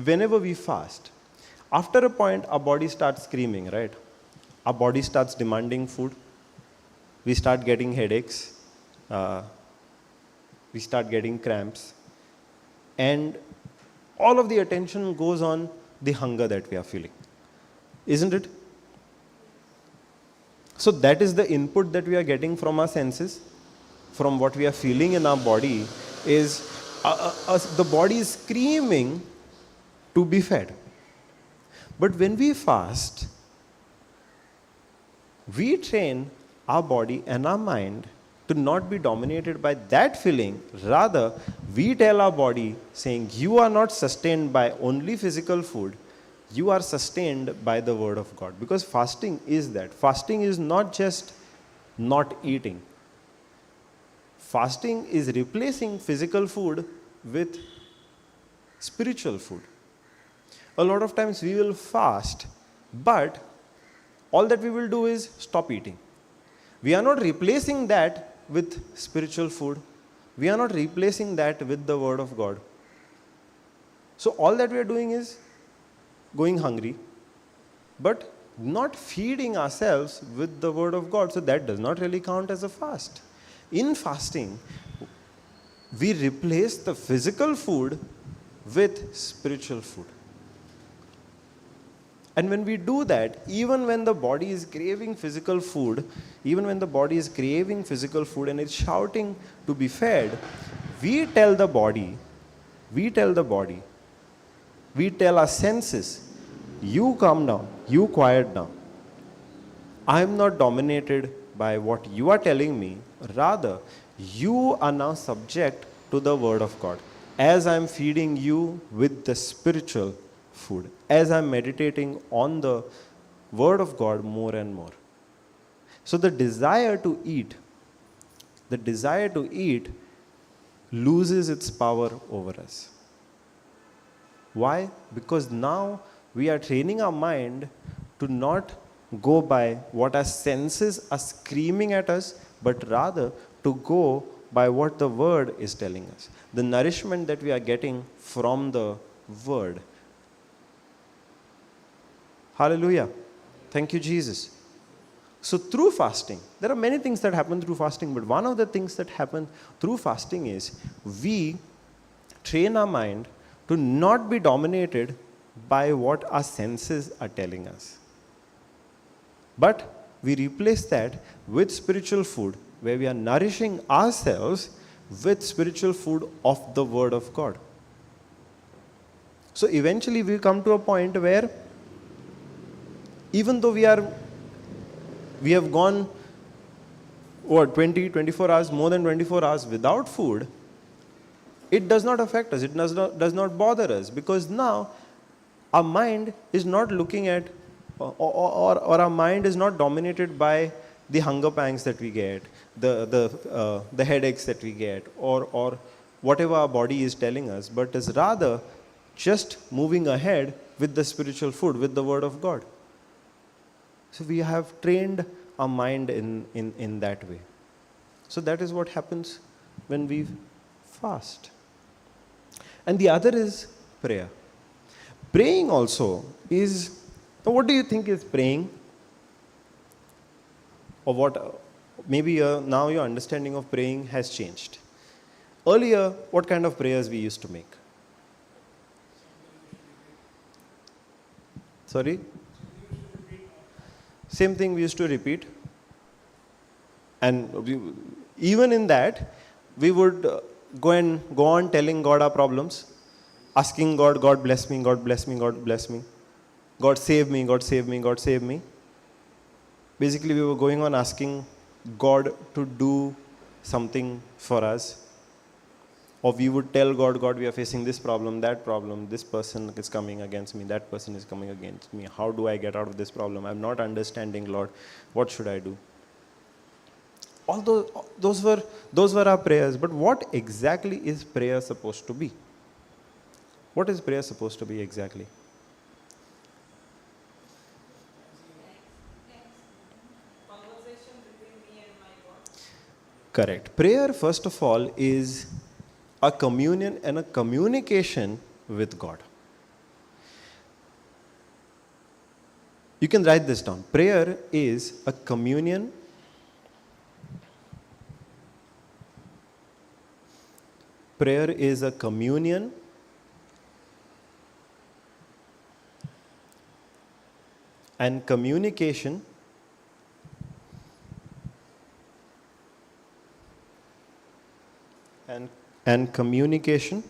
whenever we fast, after a point our body starts screaming, right? Our body starts demanding food. We start getting headaches. We start getting cramps. And all of the attention goes on the hunger that we are feeling. Isn't it? So that is the input that we are getting from our senses, from what we are feeling in our body, is the body is screaming to be fed. But when we fast, we train our body and our mind to not be dominated by that feeling. Rather, we tell our body, saying, you are not sustained by only physical food, you are sustained by the word of God. Because fasting is that. Fasting is not just not eating. Fasting is replacing physical food with spiritual food. A lot of times we will fast, but all that we will do is stop eating. We are not replacing that with spiritual food. We are not replacing that with the word of God. So all that we are doing is going hungry, but not feeding ourselves with the word of God. So that does not really count as a fast. In fasting, we replace the physical food with spiritual food. And when we do that, even when the body is craving physical food, even when the body is craving physical food and it's shouting to be fed, we tell the body, we tell the body, we tell our senses, you calm down, you quiet down. I am not dominated by what you are telling me. Rather, you are now subject to the word of God. As I am feeding you with the spiritual food, as I am meditating on the word of God more and more. So the desire to eat loses its power over us. Why? Because now we are training our mind to not go by what our senses are screaming at us, but rather to go by what the word is telling us. The nourishment that we are getting from the word. Hallelujah. Thank you, Jesus. So through fasting, there are many things that happen through fasting, but one of the things that happen through fasting is we train our mind to not be dominated by what our senses are telling us. But we replace that with spiritual food, where we are nourishing ourselves with spiritual food of the Word of God. So eventually we come to a point where even though we have gone 24 hours, more than 24 hours without food, it does not affect us, it does not bother us, because now our mind is not looking at or our mind is not dominated by the hunger pangs that we get, the headaches that we get, or whatever our body is telling us, but is rather just moving ahead with the spiritual food, with the Word of God. So we have trained our mind in that way. So that is what happens when we fast. And the other is prayer. Praying also is, what do you think is praying? Or what, maybe now your understanding of praying has changed. Earlier, what kind of prayers we used to make? Sorry? Same thing we used to repeat. And even in that, we would go on telling God our problems, asking God, God bless me, God bless me, God bless me. God save me, God save me, God save me. Basically, we were going on asking God to do something for us. Or we would tell God, God, we are facing this problem, this person is coming against me, that person is coming against me. How do I get out of this problem? I'm not understanding, Lord. What should I do? All those were our prayers. But what exactly is prayer supposed to be? What is prayer supposed to be exactly? Conversation between me and my God. Correct. Prayer, first of all, is a communion and a communication with God. You can write this down. Prayer is a communion and communication and communication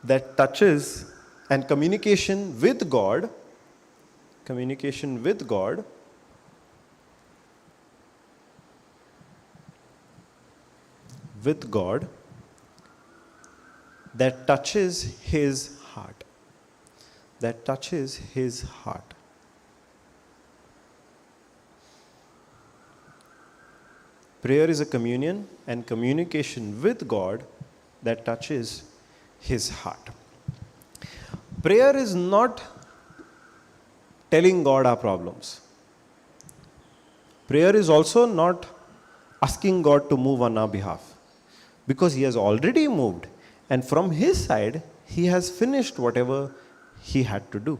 that touches, and communication with God that touches his heart. Prayer is a communion and communication with God that touches his heart. Prayer is not telling God our problems. Prayer is also not asking God to move on our behalf, because he has already moved, and from his side, he has finished whatever he had to do.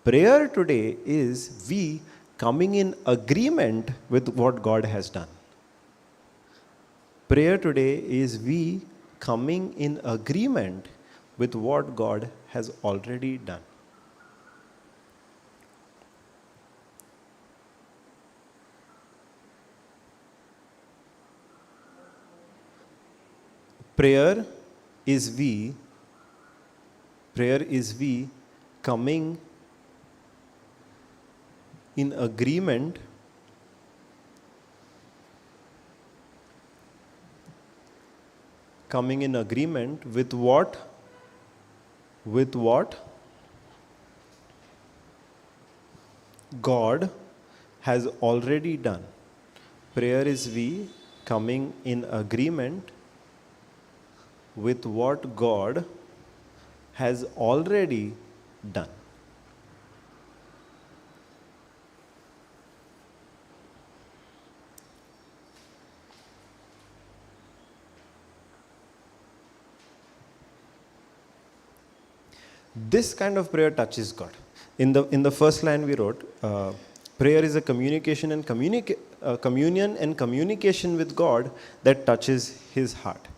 Prayer today is we coming in agreement with what God has done. Prayer today is we coming in agreement with what God has already done. Prayer is we coming in agreement with what God has already done. Prayer is we coming in agreement with what God has already done. This kind of prayer touches God. In the first line we wrote, prayer is a communication and communion and communication with God that touches His heart.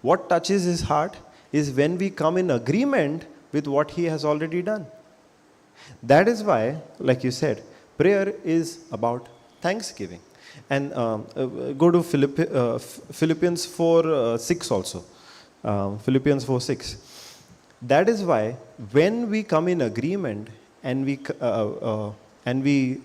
What touches His heart is when we come in agreement with what He has already done. That is why, like you said, prayer is about thanksgiving. And go to Philippians 4:6 also. Philippians 4:6. That is why when we come in agreement and when we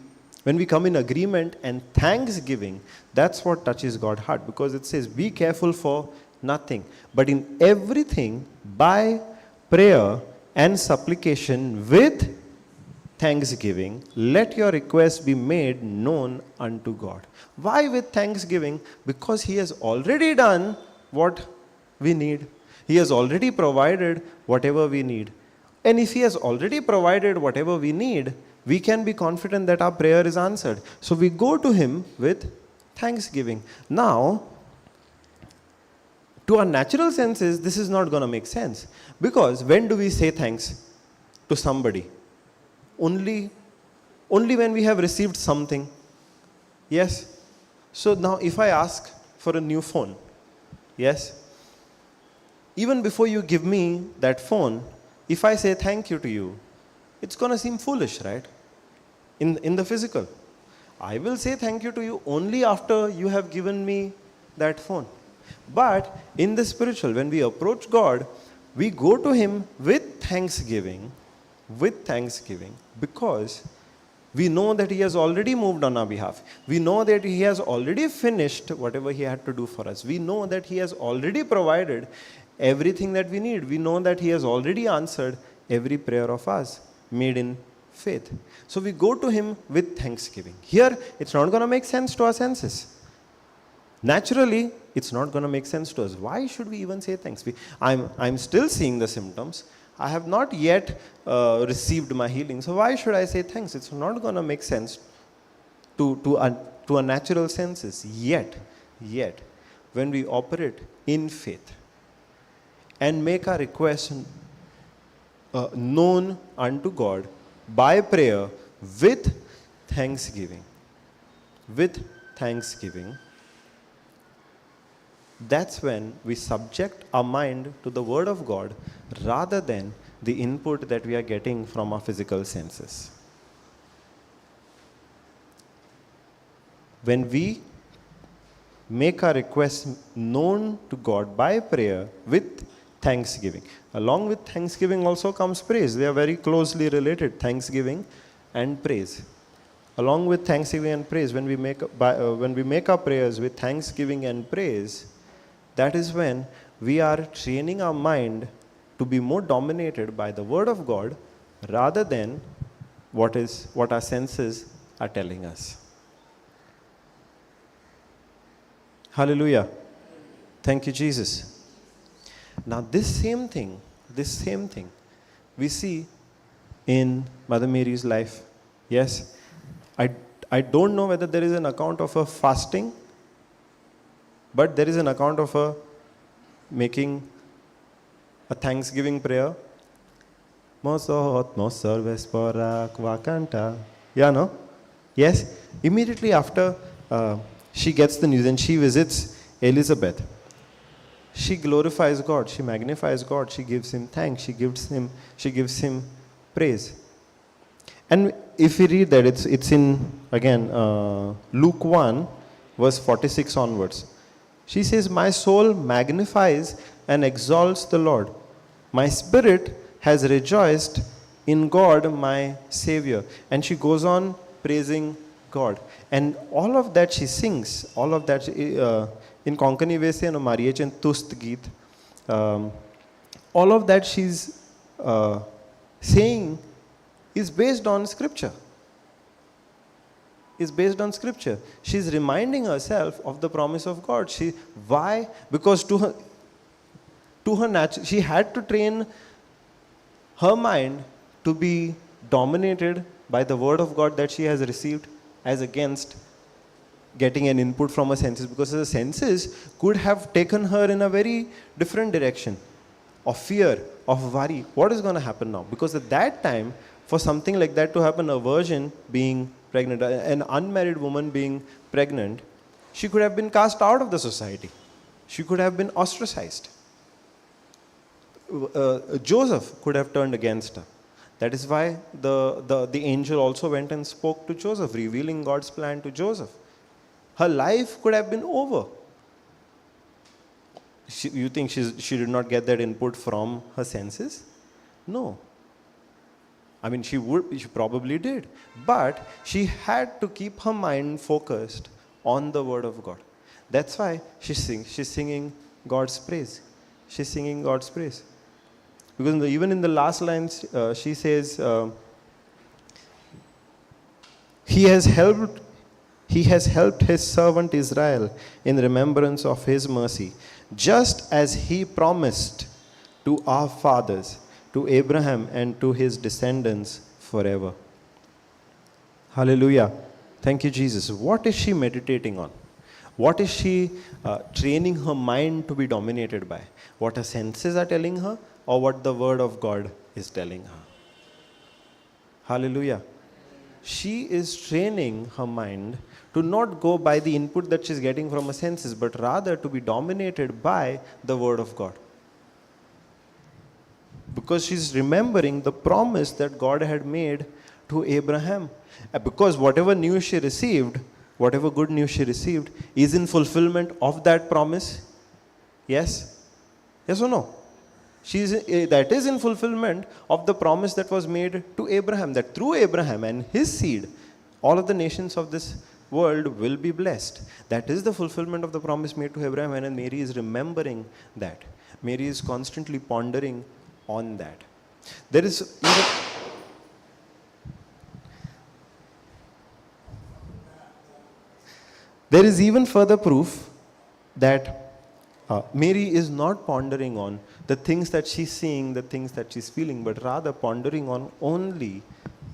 come in agreement and thanksgiving, that's what touches God's heart, because it says, be careful for nothing, but in everything by prayer and supplication with thanksgiving, let your requests be made known unto God. Why with thanksgiving? Because He has already done what we need. He has already provided whatever we need. And if He has already provided whatever we need, we can be confident that our prayer is answered. So we go to Him with thanksgiving. Now, to our natural senses, this is not going to make sense. Because when do we say thanks to somebody? Only when we have received something. Yes? So now if I ask for a new phone, yes? Even before you give me that phone, if I say thank you to you, it's going to seem foolish, right? In the physical. I will say thank you to you only after you have given me that phone. But in the spiritual, when we approach God, we go to Him with thanksgiving, because we know that He has already moved on our behalf. We know that He has already finished whatever He had to do for us. We know that He has already provided everything that we need. We know that He has already answered every prayer of us made in faith. So we go to Him with thanksgiving. Here, it's not going to make sense to our senses. Naturally, it's not going to make sense to us. Why should we even say thanks? I'm still seeing the symptoms. I have not yet received my healing. So why should I say thanks? It's not going to make sense to our natural senses. Yet, when we operate in faith and make our requests known unto God by prayer with thanksgiving, that's when we subject our mind to the Word of God rather than the input that we are getting from our physical senses. When we make our requests known to God by prayer with thanksgiving. Along with thanksgiving also comes praise. They are very closely related, thanksgiving and praise. Along with thanksgiving and praise, when we make our prayers with thanksgiving and praise, that is when we are training our mind to be more dominated by the Word of God rather than what our senses are telling us. Hallelujah. Thank you, Jesus. Now this same thing we see in Mother Mary's life. Yes, I don't know whether there is an account of her fasting, but there is an account of her making a thanksgiving prayer. Yeah, no? Yes? Immediately after she gets the news and she visits Elizabeth. she glorifies God, she magnifies God, she gives him thanks, she gives him praise. And if we read that, it's in, again, Luke 1, verse 46 onwards. She says, my soul magnifies and exalts the Lord. My spirit has rejoiced in God, my Savior. And she goes on praising God. And all of that she sings, all of that, in Konkani ve se Mariye chen tust geet, all of that she's saying is based on scripture. Is based on scripture. She's reminding herself of the promise of God. Why? Because to her nature, she had to train her mind to be dominated by the word of God that she has received, as against getting an input from her senses, because the senses could have taken her in a very different direction of fear, of worry. What is going to happen now? Because at that time, for something like that to happen, a virgin being pregnant, an unmarried woman being pregnant, she could have been cast out of the society. She could have been ostracized. Joseph could have turned against her. That is why the angel also went and spoke to Joseph, revealing God's plan to Joseph. Her life could have been over. You think she did not get that input from her senses? No. I mean, she probably did. But she had to keep her mind focused on the word of God. That's why she's singing God's praise. She's singing God's praise. Because even in the last lines, she says, He has helped his servant Israel in remembrance of his mercy, just as he promised to our fathers, to Abraham and to his descendants forever. Hallelujah. Thank you, Jesus. What is she meditating on? What is she training her mind to be dominated by? What her senses are telling her, or what the word of God is telling her? Hallelujah. She is training her mind to not go by the input that she's getting from her senses, but rather to be dominated by the word of God. Because she's remembering the promise that God had made to Abraham. Because whatever news she received, whatever good news she received, is in fulfillment of that promise. Yes? Yes or no? That is in fulfillment of the promise that was made to Abraham, that through Abraham and his seed, all of the nations of this world will be blessed. That is the fulfillment of the promise made to Abraham, and Mary is remembering that. Mary is constantly pondering on that. There is even further proof that Mary is not pondering on the things that she's seeing, the things that she's feeling, but rather pondering on only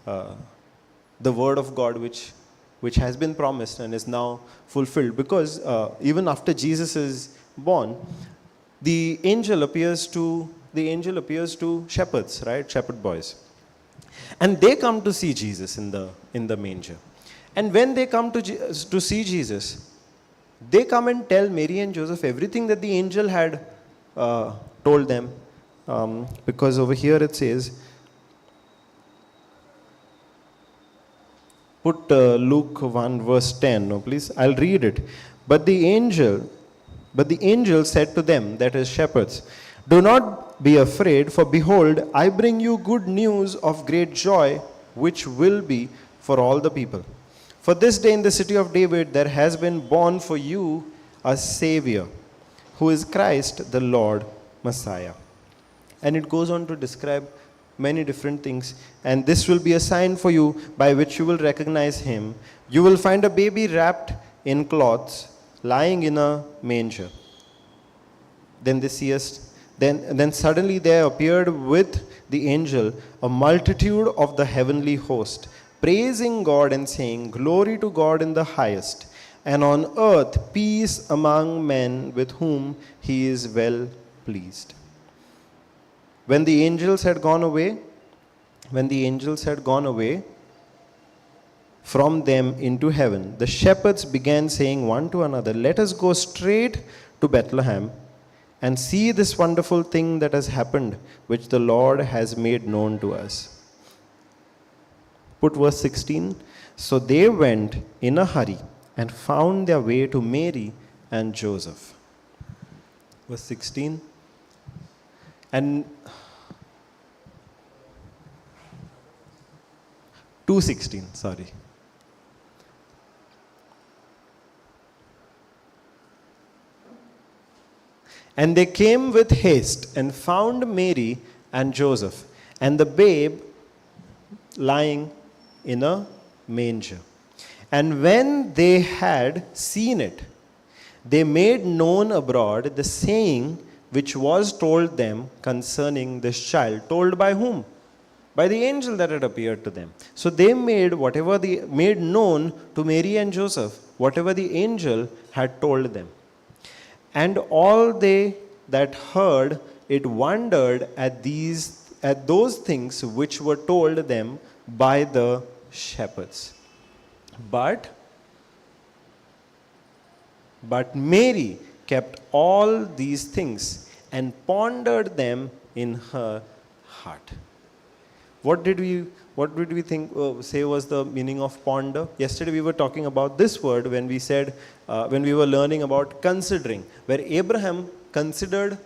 the word of God which has been promised and is now fulfilled. Because even after Jesus is born, the angel appears to shepherds, right? Shepherd boys. And they come to see Jesus in the manger. And when they come to see Jesus, they come and tell Mary and Joseph everything that the angel had told them. Because over here it says, put Luke 1 verse 10, no please, I'll read it. But the angel said to them, that is shepherds, do not be afraid, for behold, I bring you good news of great joy, which will be for all the people. For this day in the city of David there has been born for you a Savior, who is Christ the Lord Messiah. And it goes on to describe many different things. And this will be a sign for you by which you will recognize him. You will find a baby wrapped in cloths, lying in a manger. Then suddenly there appeared with the angel a multitude of the heavenly host, praising God and saying, Glory to God in the highest, and on earth peace among men with whom he is well pleased. When the angels had gone away from them into heaven, the shepherds began saying one to another, Let us go straight to Bethlehem and see this wonderful thing that has happened, which the Lord has made known to us. Put verse 16. So they went in a hurry and found their way to Mary and Joseph. Verse 16. And 2:16, sorry. And they came with haste and found Mary and Joseph and the babe lying in a manger. And when they had seen it, they made known abroad the saying which was told them concerning this child. Told by whom? By the angel that had appeared to them. So they made made known to Mary and Joseph whatever the angel had told them. And all they that heard it wondered at those things which were told them by the shepherds. But Mary kept all these things and pondered them in her heart. What did we think say was the meaning of ponder? Yesterday we were talking about this word when we said when we were learning about considering, where Abraham considered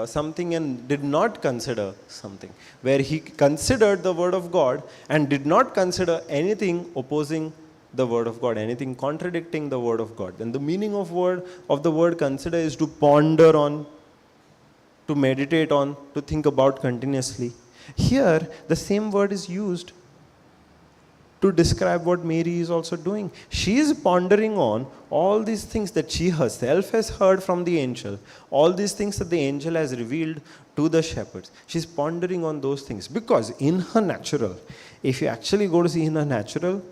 something and did not consider something, where he considered the word of God and did not consider anything opposing the word of God, anything contradicting the word of God. And the meaning of the word consider is to ponder on, to meditate on, to think about continuously. Here, the same word is used to describe what Mary is also doing. She is pondering on all these things that she herself has heard from the angel, all these things that the angel has revealed to the shepherds. She's pondering on those things because in her natural, if you actually go to see in her natural,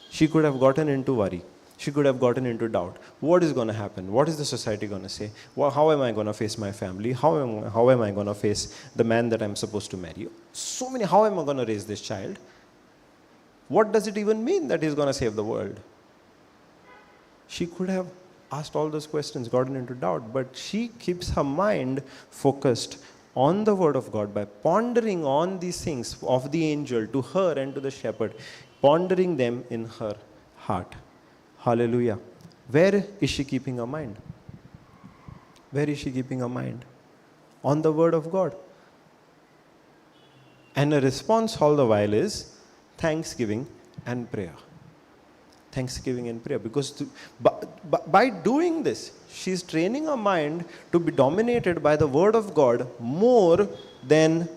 she could have gotten into worry. She could have gotten into doubt. What is going to happen? What is the society going to say? How am I going to face my family? How am I going to face the man that I'm supposed to marry? So many, how am I going to raise this child? What does it even mean that he's going to save the world? She could have asked all those questions, gotten into doubt, but she keeps her mind focused on the word of God by pondering on these things of the angel to her and to the shepherd, pondering them in her heart. Hallelujah. Where is she keeping her mind? Where is she keeping her mind? On the word of God. And a response all the while is thanksgiving and prayer. Thanksgiving and prayer. Because by doing this, she's training her mind to be dominated by the word of God more than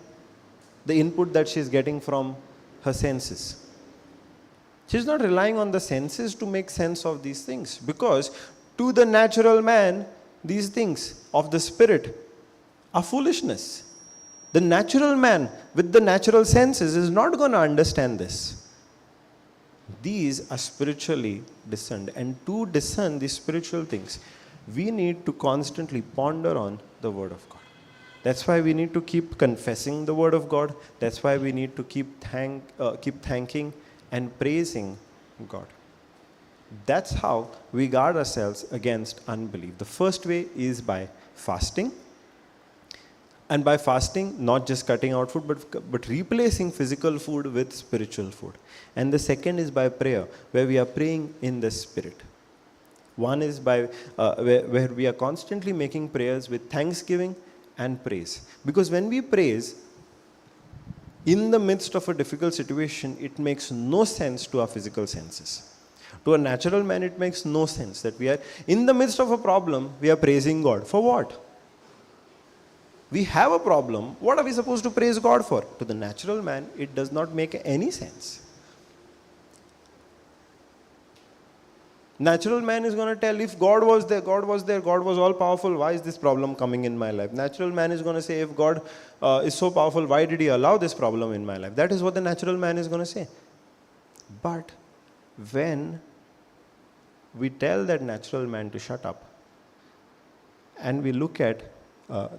the input that she's getting from her senses. She's not relying on the senses to make sense of these things, because to the natural man, these things of the spirit are foolishness. The natural man with the natural senses is not going to understand this. These are spiritually discerned, and to discern these spiritual things, we need to constantly ponder on the word of God. That's why we need to keep confessing the word of God. That's why we need to keep thanking and praising God. That's how we guard ourselves against unbelief. The first way is by fasting. And by fasting, not just cutting out food, but replacing physical food with spiritual food. And the second is by prayer, where we are praying in the Spirit. One is by where we are constantly making prayers with thanksgiving and praise. Because when we praise, in the midst of a difficult situation, it makes no sense to our physical senses. To a natural man, it makes no sense that we are in the midst of a problem, we are praising God. For what? We have a problem. What are we supposed to praise God for? To the natural man, it does not make any sense. Natural man is going to tell, if God was there, God was there, God was all powerful, why is this problem coming in my life? Natural man is going to say, if God is so powerful, why did he allow this problem in my life? That is what the natural man is going to say. But when we tell that natural man to shut up, and we look at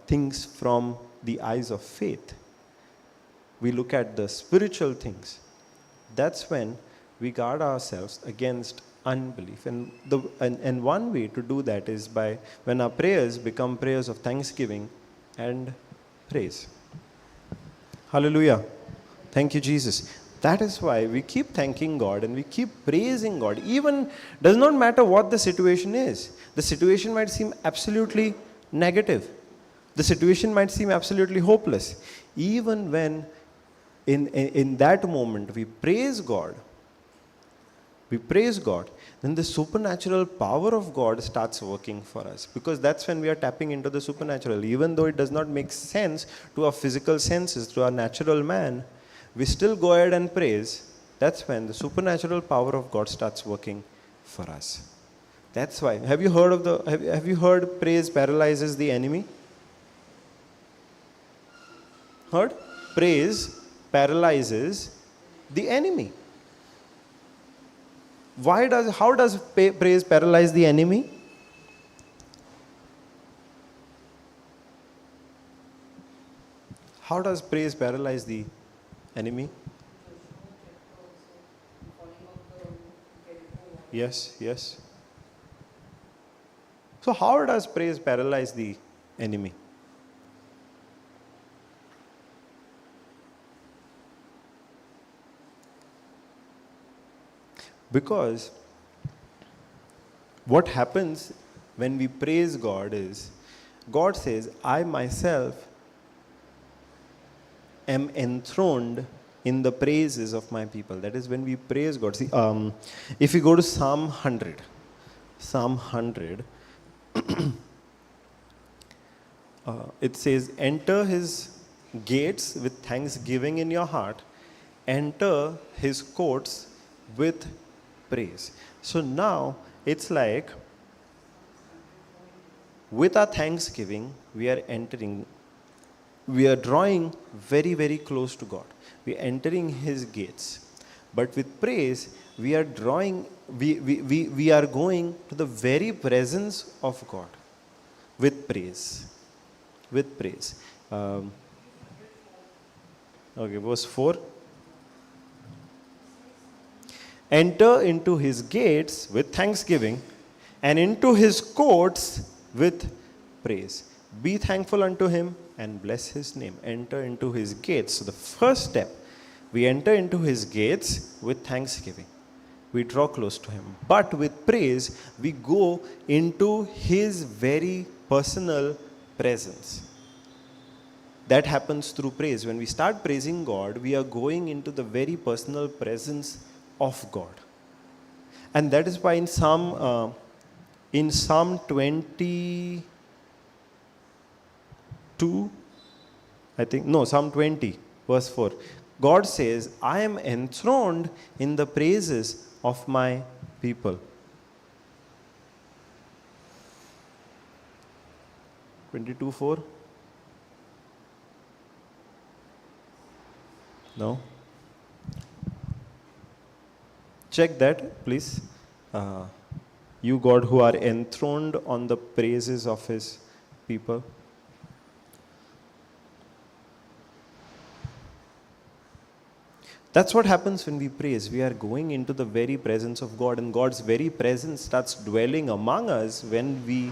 things from the eyes of faith, we look at the spiritual things, that's when we guard ourselves against Unbelief. And one way to do that is by when our prayers become prayers of thanksgiving and praise. Hallelujah. Thank you, Jesus. That is why we keep thanking God and we keep praising God. Even does not matter what the situation is. The situation might seem absolutely negative. The situation might seem absolutely hopeless. Even when in that moment we praise God, then the supernatural power of God starts working for us, because that's when we are tapping into the supernatural. Even though it does not make sense to our physical senses, to our natural man, we still go ahead and praise. That's when the supernatural power of God starts working for us. That's why. Have you heard praise paralyzes the enemy? Heard? Praise paralyzes the enemy. How does praise paralyze the enemy? How does praise paralyze the enemy? Yes, yes. So how does praise paralyze the enemy? Because what happens when we praise God is, God says, I myself am enthroned in the praises of my people. That is when we praise God. See, if you go to Psalm 100, it says, enter his gates with thanksgiving in your heart, enter his courts with praise. So now it's like, with our thanksgiving, we are drawing very, very close to God. We are entering his gates. But with praise, we are going to the very presence of God. With praise. Okay, verse 4. Enter into his gates with thanksgiving and into his courts with praise. Be thankful unto him and bless his name. Enter into his gates. So the first step, we enter into his gates with thanksgiving. We draw close to him. But with praise, we go into his very personal presence. That happens through praise. When we start praising God, we are going into the very personal presence of God. And that is why in Psalm 22, Psalm 20, verse 4, God says, I am enthroned in the praises of my people. 22:4. No? Check that, please. You, God, who are enthroned on the praises of his people. That's what happens when we praise. We are going into the very presence of God, and God's very presence starts dwelling among us when we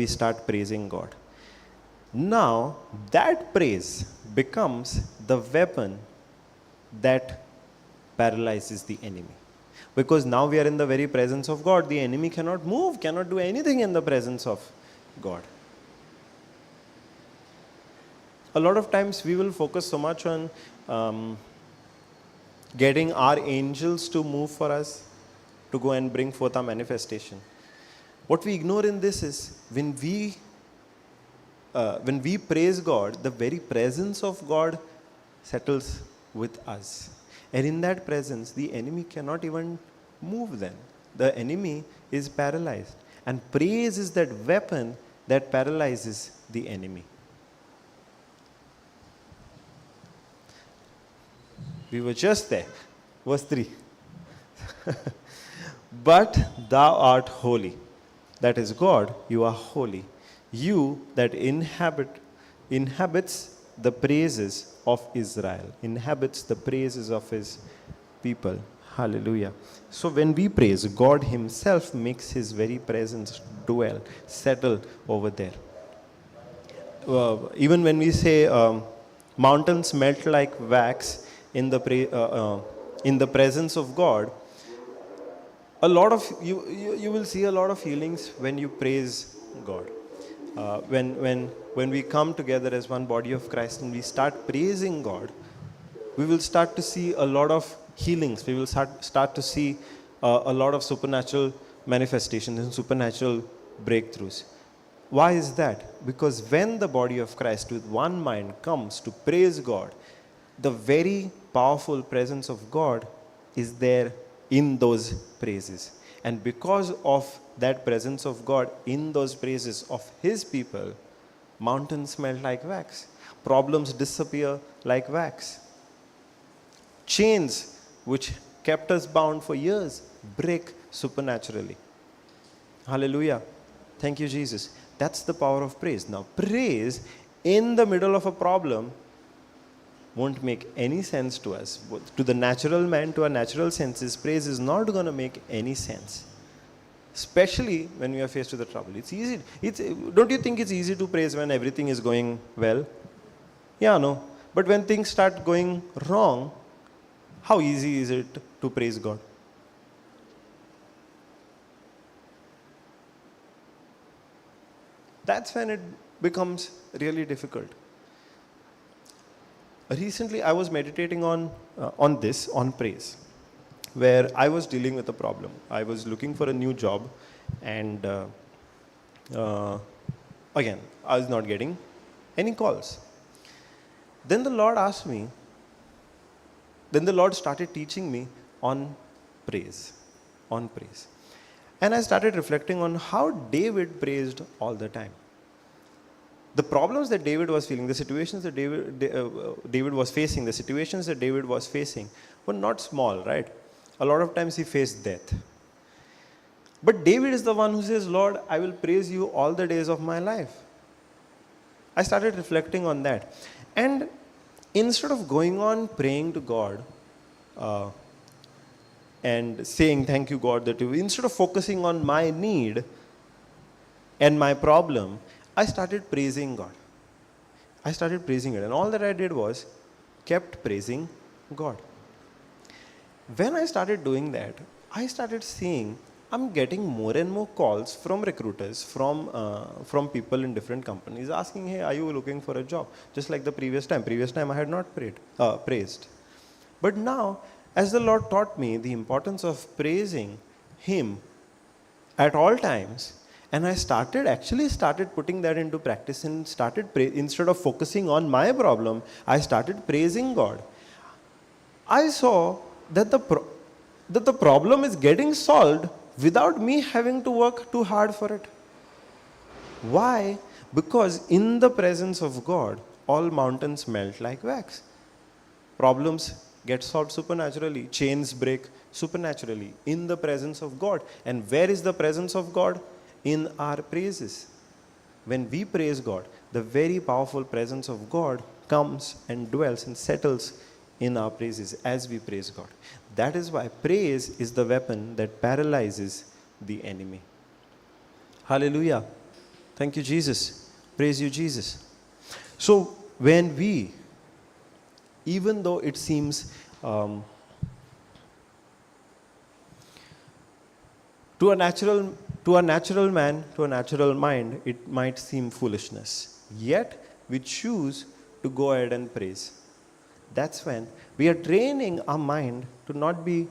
start praising God. Now, that praise becomes the weapon that paralyzes the enemy. Because now we are in the very presence of God. The enemy cannot move, cannot do anything in the presence of God. A lot of times we will focus so much on getting our angels to move for us, to go and bring forth our manifestation. What we ignore in this is when we praise God, the very presence of God settles with us. And in that presence, the enemy cannot even move then. The enemy is paralyzed. And praise is that weapon that paralyzes the enemy. We were just there. Verse 3. But thou art holy. That is God, you are holy. You that inhabits the praises of Israel. Inhabits the praises of his people. Hallelujah. So when we praise, God Himself makes His very presence dwell, settle over there. Even when we say mountains melt like wax in in the presence of God, a lot of you will see a lot of healings when you praise God. When we come together as one body of Christ and we start praising God, we will start to see a lot of healings. We will start to see a lot of supernatural manifestations and supernatural breakthroughs. Why is that? Because when the body of Christ with one mind comes to praise God, the very powerful presence of God is there in those praises. And because of that presence of God in those praises of His people, mountains melt like wax, problems disappear like wax. Chains which kept us bound for years break supernaturally. Hallelujah. Thank you, Jesus. That's the power of praise. Now, praise in the middle of a problem won't make any sense to us. To the natural man, to our natural senses, praise is not going to make any sense. Especially when we are faced with the trouble. It's easy. Don't you think it's easy to praise when everything is going well? Yeah, no. But when things start going wrong, how easy is it to praise God? That's when it becomes really difficult. Recently, I was meditating on praise, where I was dealing with a problem. I was looking for a new job, and again, I was not getting any calls. Then the Lord asked me, then the Lord started teaching me on praise, And I started reflecting on how David praised all the time. The problems that David was feeling, the situations that David was facing, the situations that David was facing were not small, right? A lot of times he faced death. But David is the one who says, Lord, I will praise you all the days of my life. I started reflecting on that. And instead of going on praying to God and saying, thank you, God, that you, instead of focusing on my need and my problem, I started praising God. I started praising it. And all that I did was kept praising God. When I started doing that, I started seeing I'm getting more and more calls from recruiters, from people in different companies asking, hey, are you looking for a job? Just like the previous time. Previous time I had not praised. But now, as the Lord taught me the importance of praising Him at all times, and I started putting that into practice and instead of focusing on my problem, I started praising God. I saw that the problem is getting solved without me having to work too hard for it. Why? Because in the presence of God, all mountains melt like wax. Problems get solved supernaturally. Chains break supernaturally in the presence of God. And where is the presence of God? In our praises. When we praise God, the very powerful presence of God comes and dwells and settles in our praises as we praise God. That is why praise is the weapon that paralyzes the enemy. Hallelujah. Thank you, Jesus. Praise you, Jesus. So when we, even though it seems to a natural man, to a natural mind, it might seem foolishness. Yet we choose to go ahead and praise. That's when we are training our mind to not be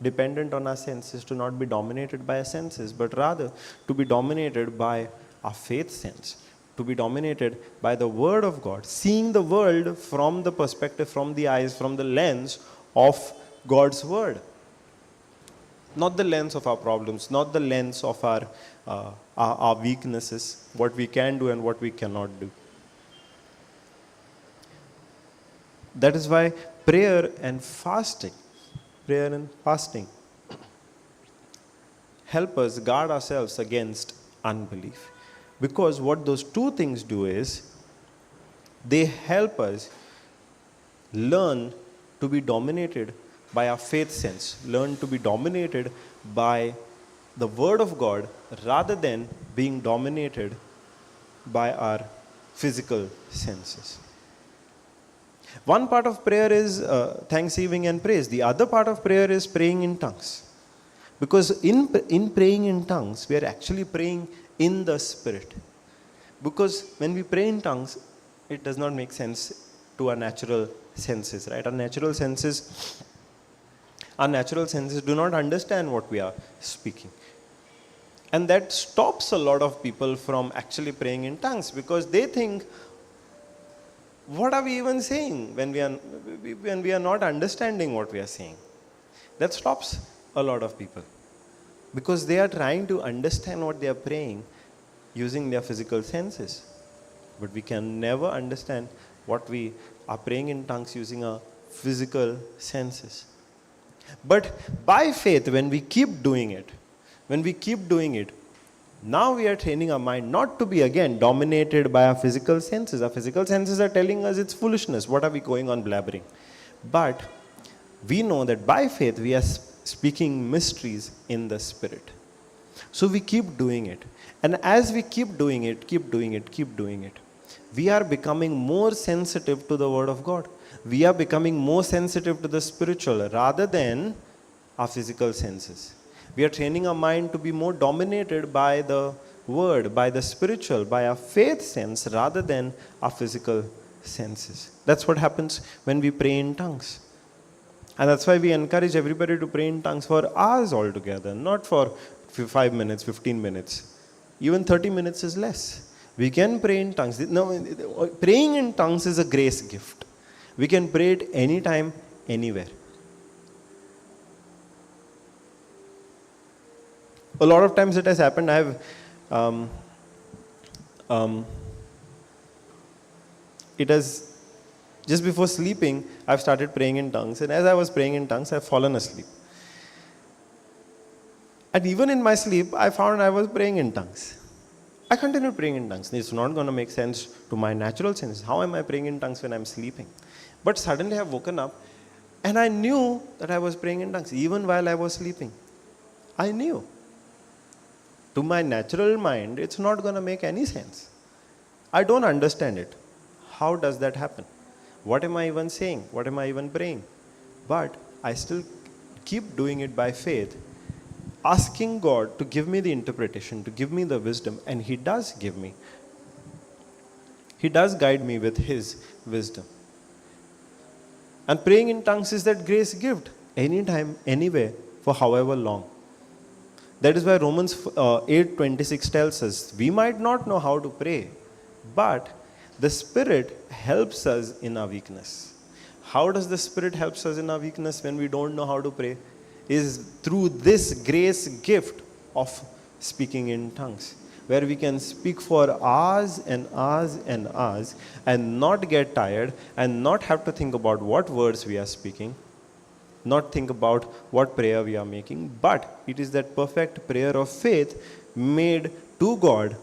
dependent on our senses, to not be dominated by our senses, but rather to be dominated by our faith sense, to be dominated by the Word of God, seeing the world from the perspective, from the eyes, from the lens of God's Word. Not the lens of our problems, not the lens of our weaknesses, what we can do and what we cannot do. That is why prayer and fasting help us guard ourselves against unbelief. Because what those two things do is, they help us learn to be dominated by our faith sense, learn to be dominated by the Word of God rather than being dominated by our physical senses. One part of prayer is thanksgiving and praise. The other part of prayer is praying in tongues. Because in praying in tongues, we are actually praying in the Spirit. Because when we pray in tongues, it does not make sense to our natural senses, right? Our natural senses do not understand what we are speaking. And that stops a lot of people from actually praying in tongues because they think, what are we even saying when we are not understanding what we are saying? That stops a lot of people because they are trying to understand what they are praying using their physical senses. But we can never understand what we are praying in tongues using our physical senses. But by faith, when we keep doing it, now we are training our mind not to be again dominated by our physical senses. Our physical senses are telling us it's foolishness. What are we going on blabbering? But we know that by faith we are speaking mysteries in the Spirit. So we keep doing it. And as we keep doing it, we are becoming more sensitive to the Word of God. We are becoming more sensitive to the spiritual rather than our physical senses. We are training our mind to be more dominated by the Word, by the spiritual, by our faith sense rather than our physical senses. That's what happens when we pray in tongues. And that's why we encourage everybody to pray in tongues for hours altogether, not for 5 minutes, 15 minutes. Even 30 minutes is less. We can pray in tongues. No, praying in tongues is a grace gift. We can pray it anytime, anywhere. A lot of times it has happened. I have, it has, just before sleeping, I've started praying in tongues. And as I was praying in tongues, I've fallen asleep. And even in my sleep, I found I was praying in tongues. I continued praying in tongues. It's not going to make sense to my natural senses. How am I praying in tongues when I'm sleeping? But suddenly I've woken up and I knew that I was praying in tongues even while I was sleeping. I knew. To my natural mind, it's not going to make any sense. I don't understand it. How does that happen? What am I even saying? What am I even praying? But I still keep doing it by faith, asking God to give me the interpretation, to give me the wisdom, and He does give me. He does guide me with His wisdom. And praying in tongues is that grace gift, anytime, anywhere, for however long. That is why Romans 8:26 tells us, we might not know how to pray, but the Spirit helps us in our weakness. How does the Spirit helps us in our weakness when we don't know how to pray? Is through this grace gift of speaking in tongues, where we can speak for hours and hours and hours and not get tired and not have to think about what words we are speaking, not think about what prayer we are making, but it is that perfect prayer of faith made to God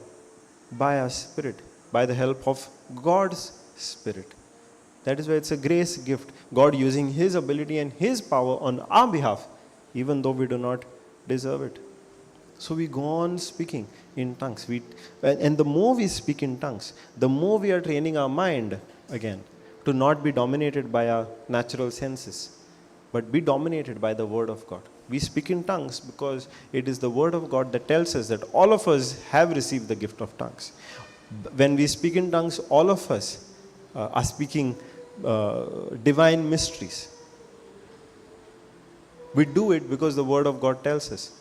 by our Spirit, by the help of God's Spirit. That is why it's a grace gift, God using His ability and His power on our behalf, even though we do not deserve it. So we go on speaking in tongues. And the more we speak in tongues, the more we are training our mind, again, to not be dominated by our natural senses, but be dominated by the Word of God. We speak in tongues because it is the Word of God that tells us that all of us have received the gift of tongues. When we speak in tongues, all of us are speaking divine mysteries. We do it because the Word of God tells us.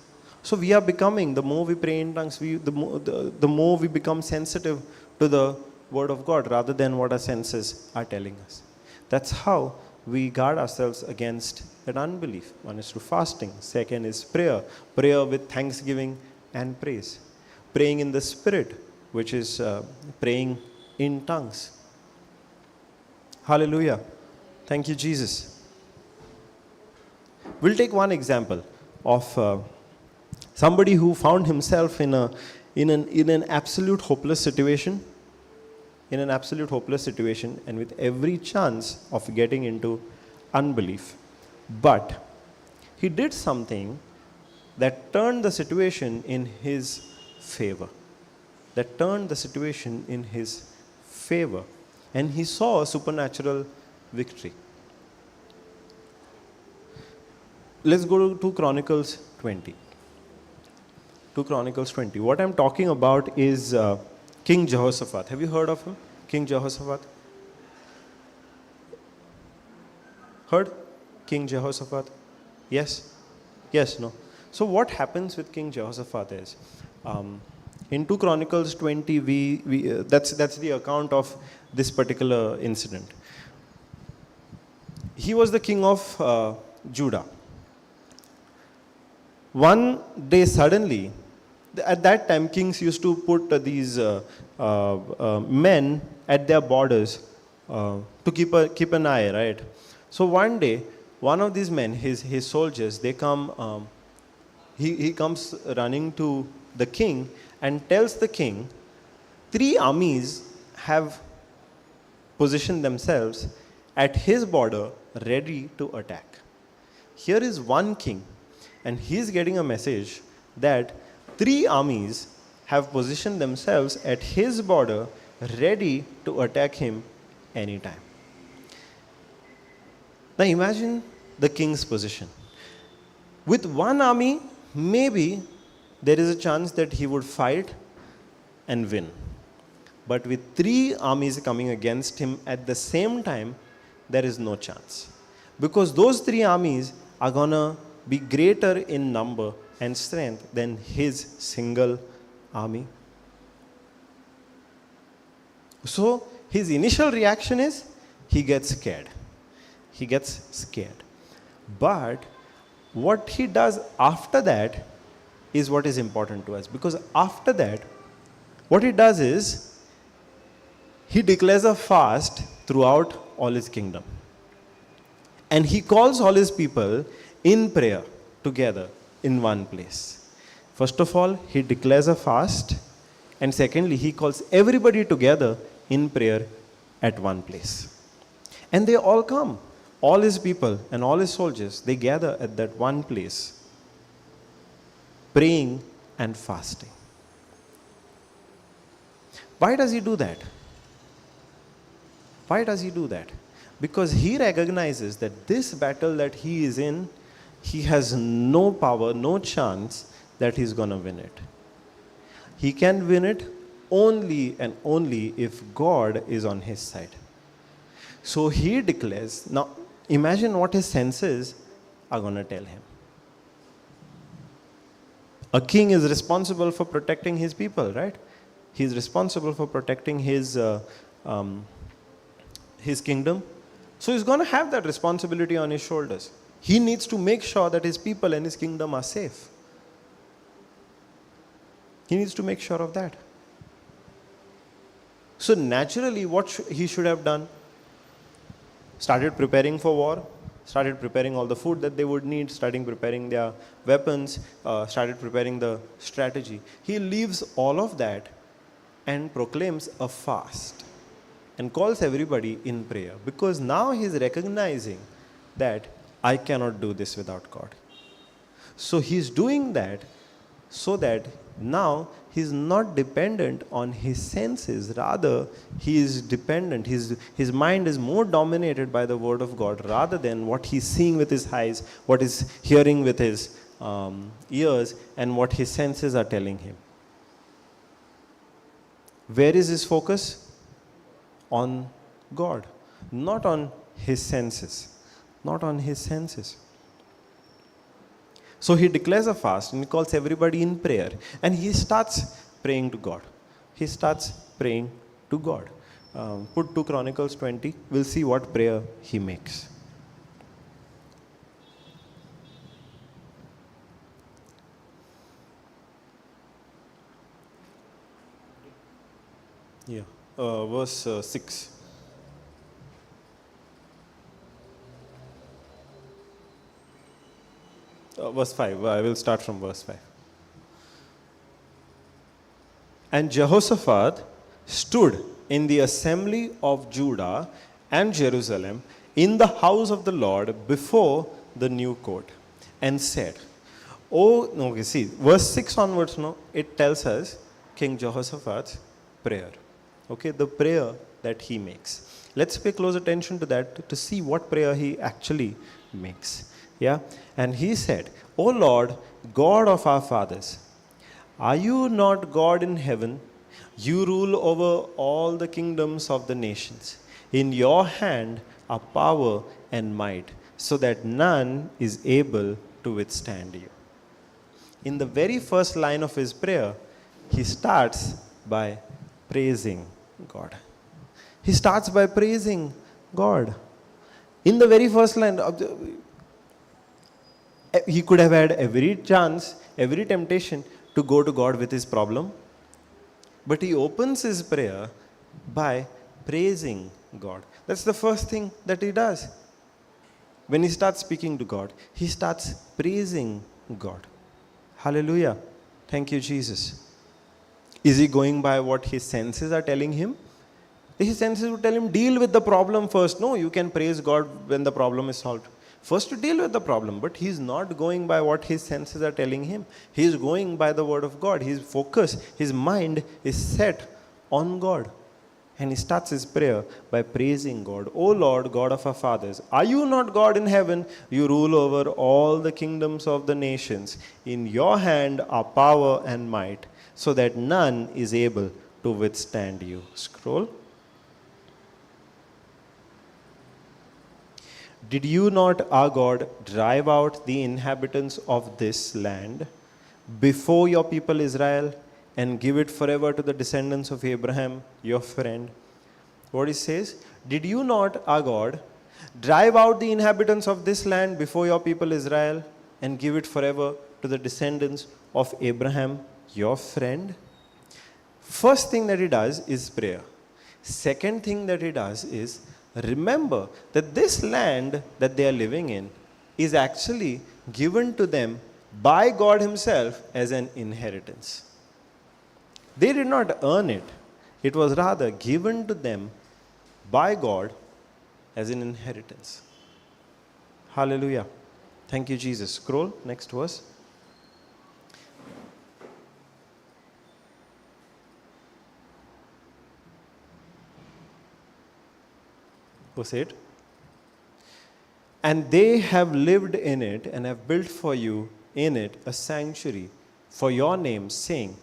So we are becoming, the more we pray in tongues, the more we become sensitive to the Word of God rather than what our senses are telling us. That's how we guard ourselves against that unbelief. One is through fasting. Second is prayer. Prayer with thanksgiving and praise. Praying in the Spirit, which is praying in tongues. Hallelujah. Thank you, Jesus. We'll take one example of somebody who found himself in an absolute hopeless situation. In an absolute hopeless situation and with every chance of getting into unbelief. But he did something that turned the situation in his favor. That turned the situation in his favor. And he saw a supernatural victory. Let's go to 2 Chronicles 20. 2 Chronicles 20. What I'm talking about is King Jehoshaphat. Have you heard of him? King Jehoshaphat? Heard? King Jehoshaphat? Yes? Yes, no? So what happens with King Jehoshaphat is, in 2 Chronicles 20, that's the account of this particular incident. He was the king of Judah. One day suddenly, at that time kings used to put these men at their borders to keep an eye, right? So one day, one of these men, his soldiers, they come, he comes running to the king and tells the king, 3 armies have positioned themselves at his border ready to attack. Here is one king, and he is getting a message that 3 armies have positioned themselves at his border ready to attack him anytime. Now imagine the king's position. With one army, maybe there is a chance that he would fight and win. But with 3 armies coming against him at the same time, there is no chance. Because those 3 armies are going to be greater in number and strength than his single army. So his initial reaction is he gets scared. He gets scared. But what he does after that is what is important to us. Because after that, what he does is he declares a fast throughout all his kingdom. And he calls all his people in prayer together in one place. First of all, he declares a fast. And secondly, he calls everybody together in prayer at one place. And they all come. All his people and all his soldiers, they gather at that one place, praying and fasting. Why does he do that? Why does he do that? Because he recognizes that this battle that he is in, he has no power, no chance that he's going to win it. He can win it only and only if God is on his side. So he declares, now imagine what his senses are going to tell him. A king is responsible for protecting his people, right? He's responsible for protecting his kingdom. So he's going to have that responsibility on his shoulders. He needs to make sure that his people and his kingdom are safe. He needs to make sure of that. So naturally, what he should have done? Started preparing for war, started preparing all the food that they would need, starting preparing their weapons, started preparing the strategy. He leaves all of that and proclaims a fast and calls everybody in prayer, because now he's recognizing that I cannot do this without God. So he's doing that so that now he's not dependent on his senses. Rather, he is dependent. His mind is more dominated by the word of God rather than what he's seeing with his eyes, what he's hearing with his ears, and what his senses are telling him. Where is his focus? On God, not on his senses. Not on his senses. So he declares a fast and he calls everybody in prayer. And he starts praying to God. He starts praying to God. Put 2 Chronicles 20. We'll see what prayer he makes. Yeah. Verse 6. Verse 5. I will start from verse 5. And Jehoshaphat stood in the assembly of Judah and Jerusalem in the house of the Lord before the new coat and said, Oh, no, okay, see, verse 6 onwards, no, it tells us King Jehoshaphat's prayer. Okay, the prayer that he makes. Let's pay close attention to that to see what prayer he actually makes. Yeah, and he said, O Lord, God of our fathers, are you not God in heaven? You rule over all the kingdoms of the nations. In your hand are power and might, so that none is able to withstand you. In the very first line of his prayer, he starts by praising God. He starts by praising God. In the very first line, he could have had every chance, every temptation to go to God with his problem. But he opens his prayer by praising God. That's the first thing that he does. When he starts speaking to God, he starts praising God. Hallelujah. Thank you, Jesus. Is he going by what his senses are telling him? His senses would tell him, deal with the problem first. No, you can praise God when the problem is solved. First to deal with the problem, but he's not going by what his senses are telling him. He's going by the word of God. His focus, his mind is set on God. And he starts his prayer by praising God. O Lord, God of our fathers, are you not God in heaven? You rule over all the kingdoms of the nations. In your hand are power and might, so that none is able to withstand you. Scroll. Did you not, our God, drive out the inhabitants of this land before your people Israel and give it forever to the descendants of Abraham, your friend? What he says, did you not, our God, drive out the inhabitants of this land before your people Israel and give it forever to the descendants of Abraham, your friend? First thing that he does is prayer. Second thing that he does is remember that this land that they are living in is actually given to them by God himself as an inheritance. They did not earn it. It was rather given to them by God as an inheritance. Hallelujah. Thank you, Jesus. Scroll, next verse. Verse 8. And they have lived in it and have built for you in it a sanctuary for your name, saying,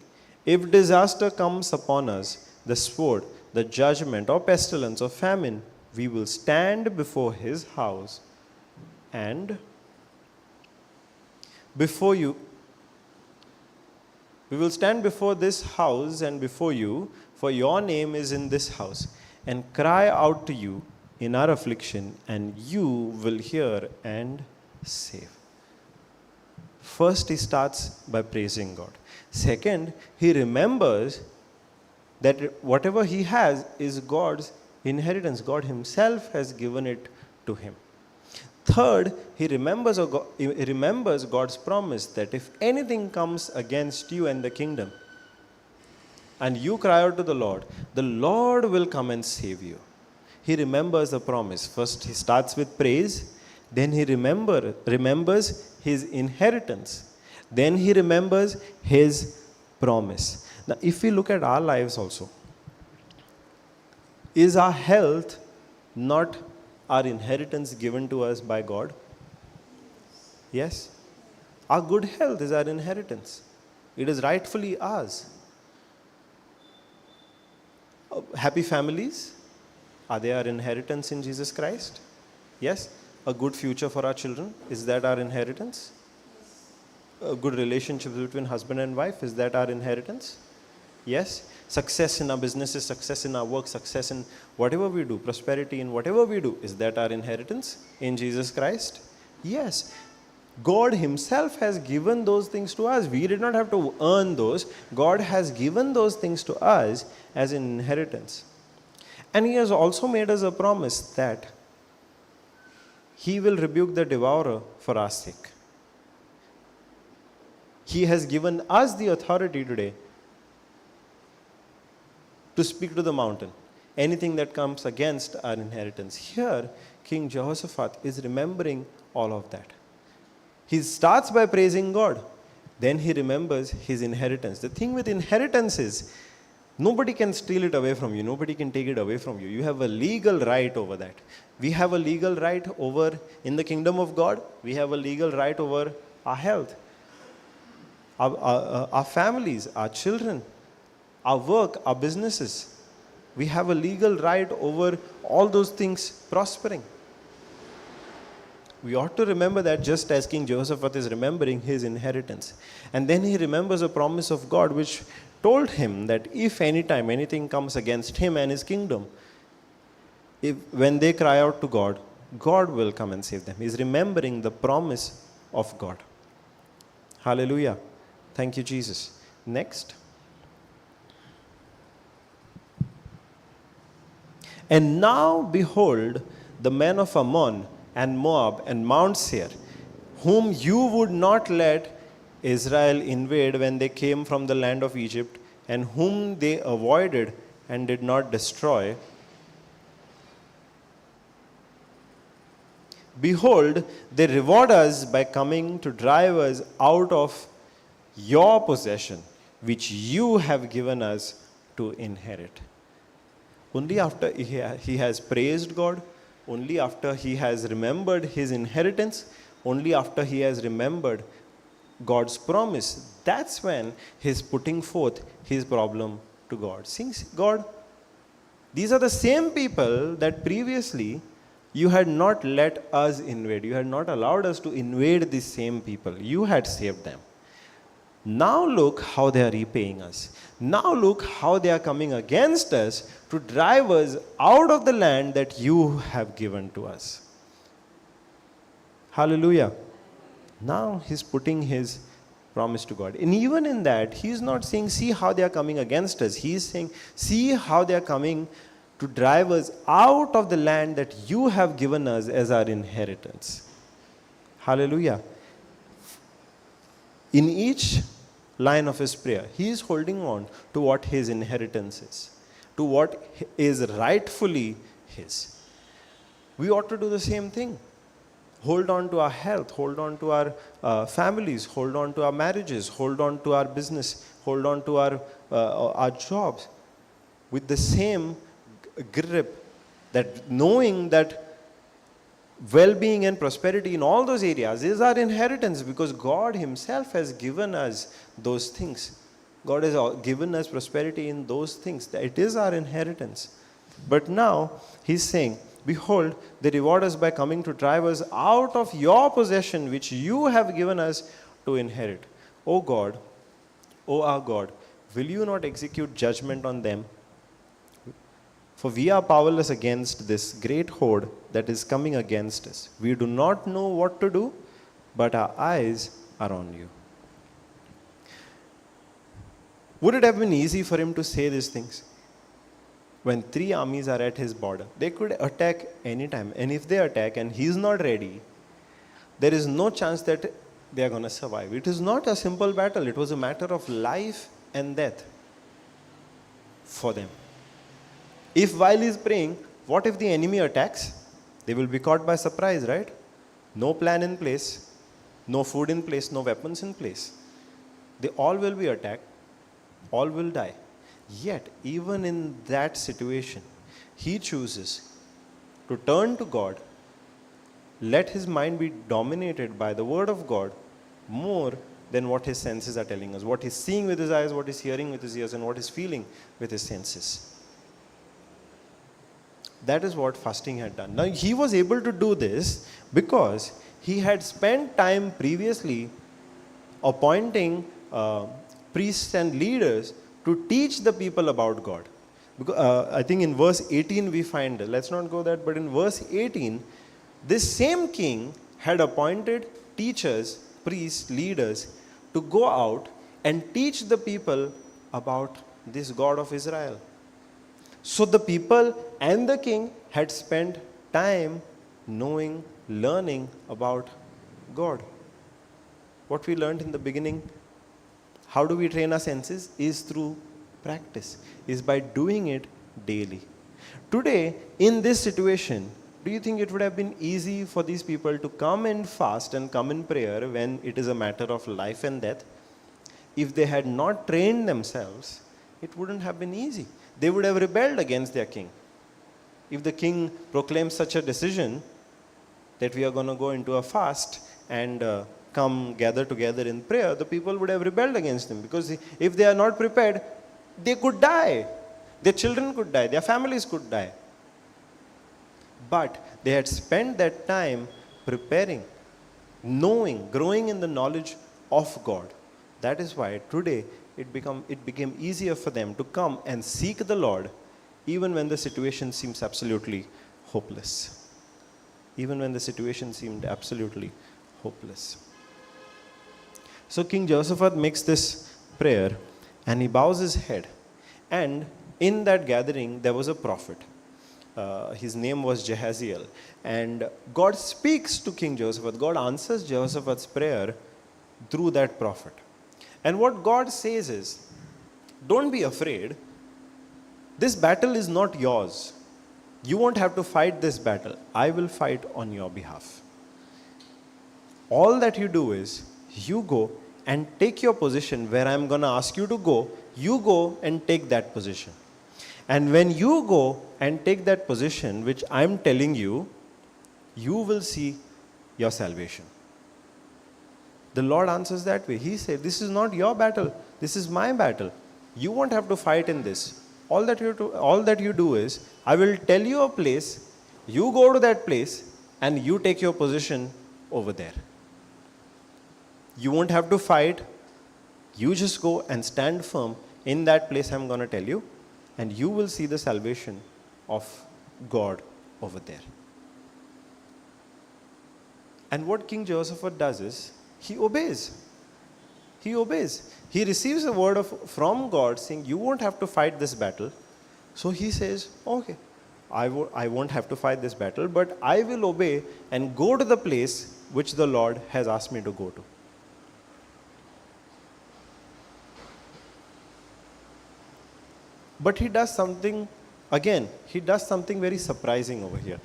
if disaster comes upon us, the sword, the judgment, or pestilence, or famine, we will stand before his house and before you. We will stand before this house and before you, for your name is in this house, and cry out to you in our affliction, and you will hear and save. First, he starts by praising God. Second, he remembers that whatever he has is God's inheritance. God himself has given it to him. Third, he remembers God's promise that if anything comes against you and the kingdom, and you cry out to the Lord will come and save you. He remembers the promise. First, he starts with praise. Then he remembers his inheritance. Then he remembers his promise. Now, if we look at our lives also, is our health not our inheritance given to us by God? Yes. Our good health is our inheritance. It is rightfully ours. Happy families, are they our inheritance in Jesus Christ? Yes. A good future for our children, is that our inheritance? A good relationship between husband and wife, is that our inheritance? Yes. Success in our businesses, success in our work, success in whatever we do, prosperity in whatever we do, is that our inheritance in Jesus Christ? Yes. God himself has given those things to us. We did not have to earn those. God has given those things to us as an inheritance. And he has also made us a promise that he will rebuke the devourer for our sake. He has given us the authority today to speak to the mountain, anything that comes against our inheritance. Here, King Jehoshaphat is remembering all of that. He starts by praising God. Then he remembers his inheritance. The thing with inheritance is, nobody can steal it away from you. Nobody can take it away from you. You have a legal right over that. We have a legal right over, in the kingdom of God, we have a legal right over our health, our families, our children, our work, our businesses. We have a legal right over all those things prospering. We ought to remember that, just as King Jehoshaphat is remembering his inheritance. And then he remembers a promise of God which told him that if any time anything comes against him and his kingdom, when they cry out to God, God will come and save them. He's remembering the promise of God. Hallelujah. Thank you, Jesus. Next. And now behold, the men of Ammon and Moab and Mount Seir, whom you would not let Israel invade when they came from the land of Egypt, and whom they avoided and did not destroy. Behold, they reward us by coming to drive us out of your possession, which you have given us to inherit. Only after he has praised God, only after he has remembered his inheritance, only after he has remembered God's promise, that's when he's putting forth his problem to God. Saying, God, these are the same people that previously you had not let us invade. You had not allowed us to invade these same people. You had saved them. Now look how they are repaying us. Now look how they are coming against us to drive us out of the land that you have given to us. Hallelujah. Now he's putting his promise to God. And even in that, he's not saying, see how they are coming against us. He's saying, see how they are coming to drive us out of the land that you have given us as our inheritance. Hallelujah. In each line of his prayer, he is holding on to what his inheritance is, to what is rightfully his. We ought to do the same thing. Hold on to our health, hold on to our families, hold on to our marriages, hold on to our business, hold on to our jobs with the same grip, that knowing that well-being and prosperity in all those areas is our inheritance, because God himself has given us those things. God has given us prosperity in those things. It is our inheritance. But now he's saying, behold, they reward us by coming to drive us out of your possession, which you have given us to inherit. O God, O our God, will you not execute judgment on them? For we are powerless against this great horde that is coming against us. We do not know what to do, but our eyes are on you. Would it have been easy for him to say these things? When 3 armies are at his border, they could attack anytime. And if they attack and he's not ready, there is no chance that they are going to survive. It is not a simple battle. It was a matter of life and death for them. If while he's praying, what if the enemy attacks? They will be caught by surprise, right? No plan in place, no food in place, no weapons in place. They all will be attacked, all will die. Yet, even in that situation, he chooses to turn to God, let his mind be dominated by the word of God more than what his senses are telling us, what he's seeing with his eyes, what he's hearing with his ears, and what he's feeling with his senses. That is what fasting had done. Now, he was able to do this because he had spent time previously appointing priests and leaders to teach the people about God. Because, I think in verse 18 we find, let's not go that, but in verse 18, this same king had appointed teachers, priests, leaders to go out and teach the people about this God of Israel. So the people and the king had spent time knowing, learning about God. What we learned in the beginning, how do we train our senses, is through practice, is by doing it daily. Today, in this situation, Do you think it would have been easy for these people to come and fast and come in prayer when it is a matter of life and death? If they had not trained themselves, it wouldn't have been easy. They would have rebelled against their king. If the king proclaims such a decision that we are going to go into a fast and come gather together in prayer, the people would have rebelled against him, because if they are not prepared, they could die. Their children could die. Their families could die. But they had spent that time preparing, knowing, growing in the knowledge of God. That is why today it became easier for them to come and seek the Lord even when the situation seems absolutely hopeless. Even when the situation seemed absolutely hopeless. So King Jehoshaphat makes this prayer and he bows his head. And in that gathering there was a prophet. His name was JCILM. And God speaks to King Jehoshaphat. God answers Jehoshaphat's prayer through that prophet. And what God says is, don't be afraid. This battle is not yours. You won't have to fight this battle. I will fight on your behalf. All that you do is, you go and take your position where I'm going to ask you to go. You go and take that position. And when you go and take that position, which I'm telling you, you will see your salvation. The Lord answers that way. He said, this is not your battle. This is my battle. You won't have to fight in this. All that you do is, I will tell you a place, you go to that place, and you take your position over there. You won't have to fight. You just go and stand firm in that place I'm going to tell you, and you will see the salvation of God over there. And what King Jehoshaphat does is, he obeys. He obeys. He receives a word from God saying, you won't have to fight this battle. So he says, okay, I won't have to fight this battle, but I will obey and go to the place which the Lord has asked me to go to. But he does something, again, he does something very surprising over here.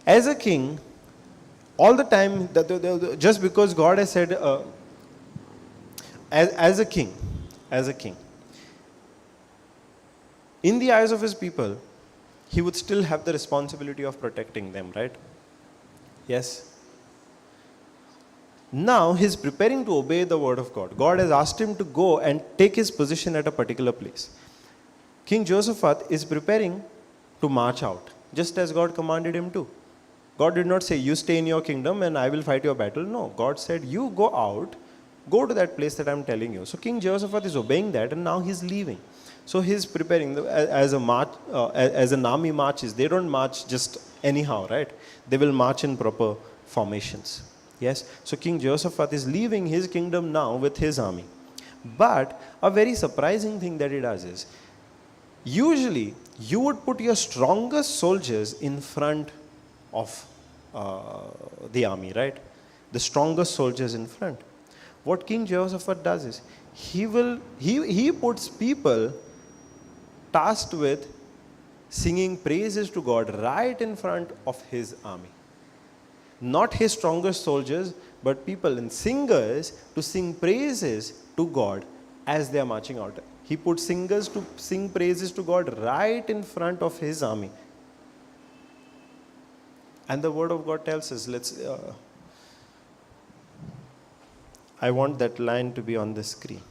As a king, all the time, just because God has said, as a king, in the eyes of his people, he would still have the responsibility of protecting them, right? Yes. Now he's preparing to obey the word of God. God has asked him to go and take his position at a particular place. King Jehoshaphat is preparing to march out, just as God commanded him to. God did not say, you stay in your kingdom and I will fight your battle. No, God said, you go out, go to that place that I'm telling you. So King Jehoshaphat is obeying that, and now he's leaving. So he's preparing, as an army marches, they don't march just anyhow, right? They will march in proper formations. Yes? So King Jehoshaphat is leaving his kingdom now with his army. But a very surprising thing that he does is, usually you would put your strongest soldiers in front of the army, right? The strongest soldiers in front. What King Jehoshaphat does is, he puts people tasked with singing praises to God right in front of his army. Not his strongest soldiers, but people and singers to sing praises to God as they are marching out. He put singers to sing praises to God right in front of his army. And the word of God tells us, I want that line to be on the screen.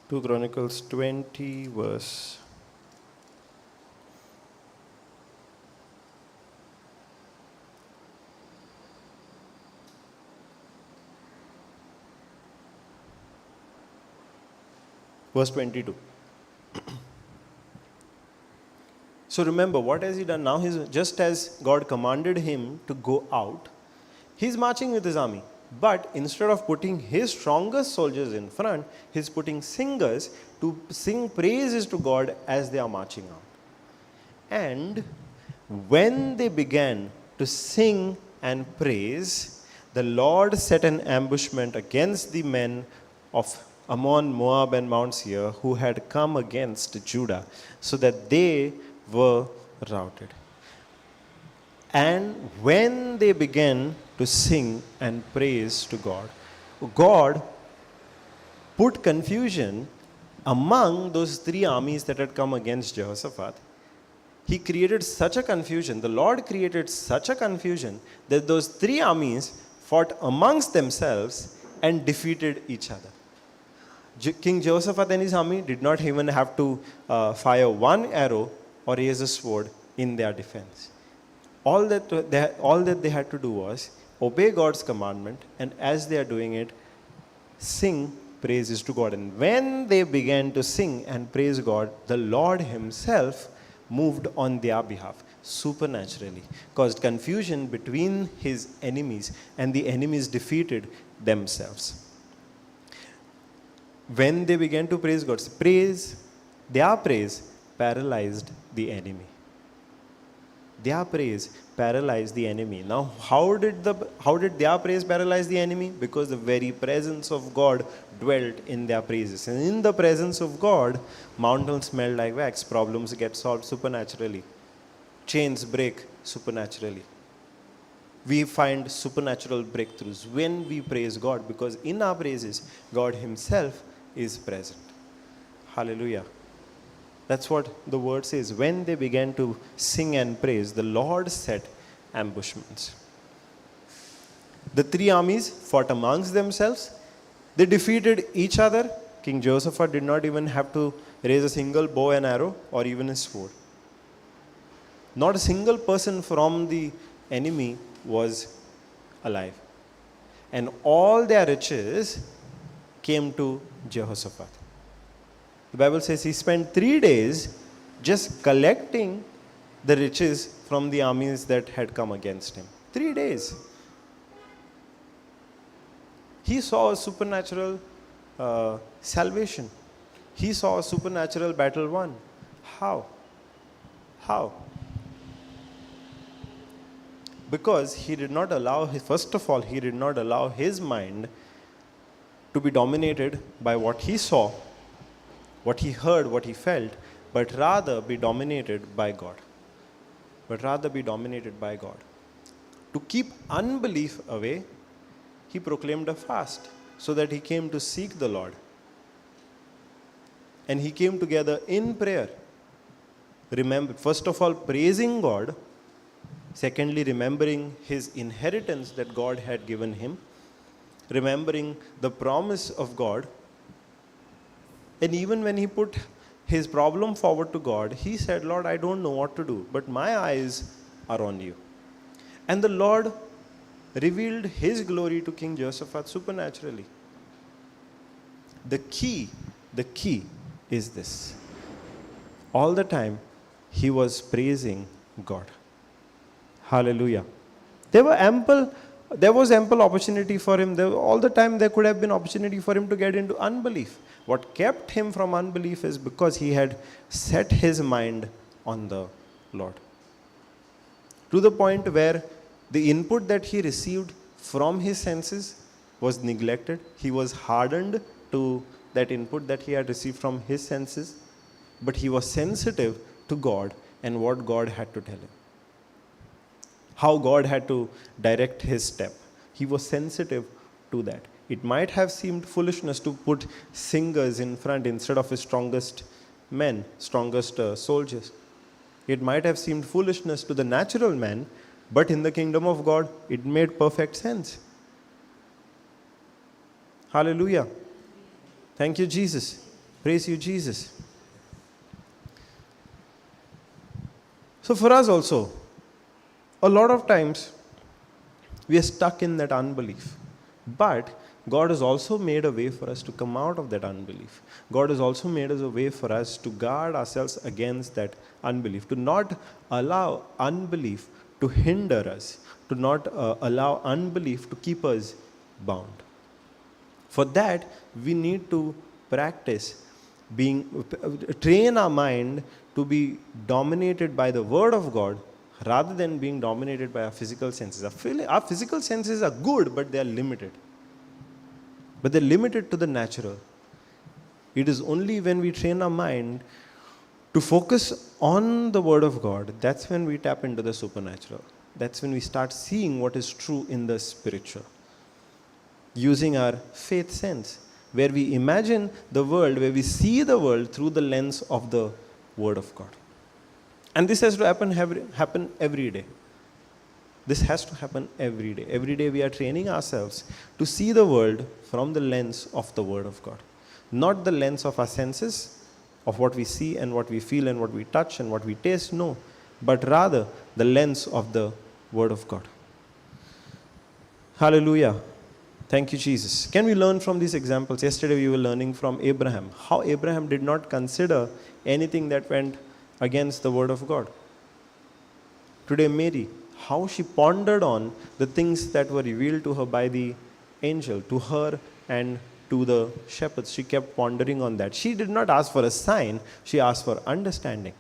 2 Chronicles 20 verse 22. So remember, what has he done now? Just as God commanded him to go out, he's marching with his army. But instead of putting his strongest soldiers in front, he's putting singers to sing praises to God as they are marching out. And when they began to sing and praise, the Lord set an ambushment against the men of Ammon, Moab, and Mount Seir who had come against Judah, so that they were routed. And when they began to sing and praise to God, God put confusion among those three armies that had come against Jehoshaphat. He created such a confusion, the Lord created such a confusion that those three armies fought amongst themselves and defeated each other. King Jehoshaphat and his army did not even have to fire one arrow or raise a sword in their defense. All that they had to do was obey God's commandment, and as they are doing it, sing praises to God. And when they began to sing and praise God, the Lord himself moved on their behalf supernaturally, caused confusion between his enemies, and the enemies defeated themselves. When they began to praise God, their praise paralyzed the enemy. Their praise paralyzed the enemy. Now, how did their praise paralyze the enemy? Because the very presence of God dwelt in their praises. And in the presence of God, mountains melt like wax, problems get solved supernaturally, chains break supernaturally. We find supernatural breakthroughs when we praise God, because in our praises, God himself is present. Hallelujah. That's what the word says. When they began to sing and praise, the Lord set ambushments. The three armies fought amongst themselves. They defeated each other. King Jehoshaphat did not even have to raise a single bow and arrow or even a sword. Not a single person from the enemy was alive. And all their riches came to Jehoshaphat. The Bible says he spent 3 days just collecting the riches from the armies that had come against him. 3 days. He saw a supernatural salvation. He saw a supernatural battle won. How? How? Because he did not allow, first of all, he did not allow his mind to be dominated by what he saw, what he heard, what he felt, but rather be dominated by God. To keep unbelief away, he proclaimed a fast so that he came to seek the Lord. And he came together in prayer. Remember, first of all, praising God. Secondly, remembering his inheritance that God had given him. Remembering the promise of God. And even when he put his problem forward to God, he said, Lord, I don't know what to do, but my eyes are on you. And the Lord revealed his glory to King Jehoshaphat supernaturally. The key is this. All the time, he was praising God. Hallelujah. There was ample opportunity for him. All the time there could have been opportunity for him to get into unbelief. What kept him from unbelief is because he had set his mind on the Lord. To the point where the input that he received from his senses was neglected. He was hardened to that input that he had received from his senses, but he was sensitive to God and what God had to tell him. How God had to direct his step. He was sensitive to that. It might have seemed foolishness to put singers in front instead of his strongest men, strongest soldiers. It might have seemed foolishness to the natural man, but in the kingdom of God, it made perfect sense. Hallelujah. Thank you, Jesus. Praise you, Jesus. So for us also, a lot of times, we are stuck in that unbelief. But God has also made a way for us to come out of that unbelief. God has also made us a way for us to guard ourselves against that unbelief, to not allow unbelief to hinder us, to not allow unbelief to keep us bound. For that, we need to practice train our mind to be dominated by the Word of God rather than being dominated by our physical senses. Our physical senses are good, but they are limited. But they're limited to the natural. It is only when we train our mind to focus on the Word of God, that's when we tap into the supernatural. That's when we start seeing what is true in the spiritual. Using our faith sense, where we imagine the world, where we see the world through the lens of the Word of God. And this has to happen every day. This has to happen every day. Every day we are training ourselves to see the world from the lens of the Word of God. Not the lens of our senses, of what we see and what we feel and what we touch and what we taste, no. But rather the lens of the Word of God. Hallelujah. Thank you, Jesus. Can we learn from these examples? Yesterday we were learning from Abraham. How Abraham did not consider anything that went against the Word of God. Today Mary, how she pondered on the things that were revealed to her by the angel, to her and to the shepherds. She kept pondering on that. She did not ask for a sign, she asked for understanding.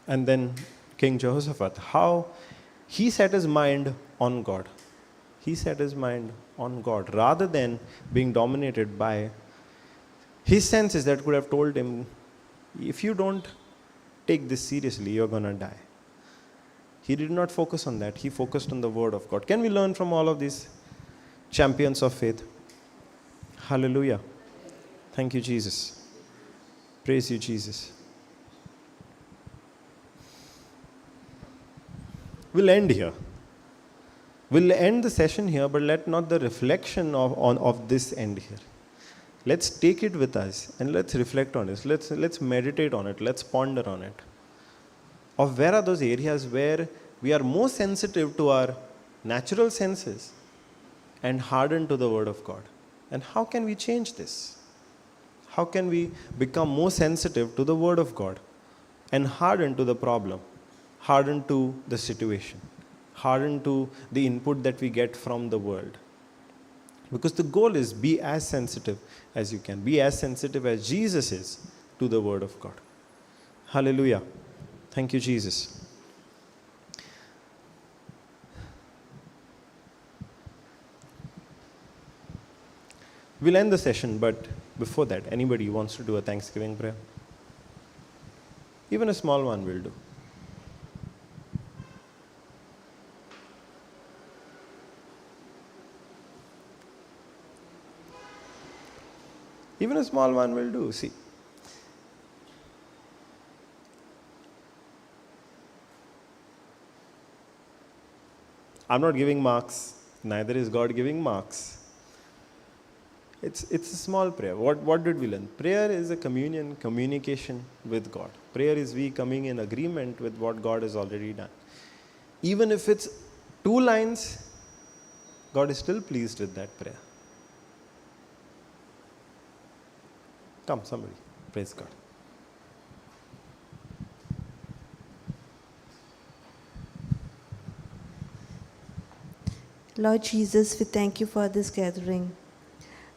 And then King Jehoshaphat, how he set his mind on God. He set his mind on God rather than being dominated by his senses that could have told him, if you don't take this seriously, you're going to die. He did not focus on that. He focused on the Word of God. Can we learn from all of these champions of faith? Hallelujah. Thank you, Jesus. Praise you, Jesus. We'll end here. We'll end the session here, but let not the reflection of this end here. Let's take it with us and let's reflect on it. Let's meditate on it. Let's ponder on it. Of where are those areas where we are more sensitive to our natural senses and hardened to the Word of God? And how can we change this? How can we become more sensitive to the Word of God and hardened to the problem, hardened to the situation, hardened to the input that we get from the world? Because the goal is be as sensitive as you can. Be as sensitive as Jesus is to the Word of God. Hallelujah. Thank you, Jesus. We'll end the session, but before that, anybody wants to do a Thanksgiving prayer? Even a small one will do. Even a small one will do. See. I'm not giving marks. Neither is God giving marks. It's a small prayer. What did we learn? Prayer is a communication with God. Prayer is we coming in agreement with what God has already done. Even if it's 2 lines, God is still pleased with that prayer. Come, somebody. Praise God. Lord Jesus, we thank you for this gathering.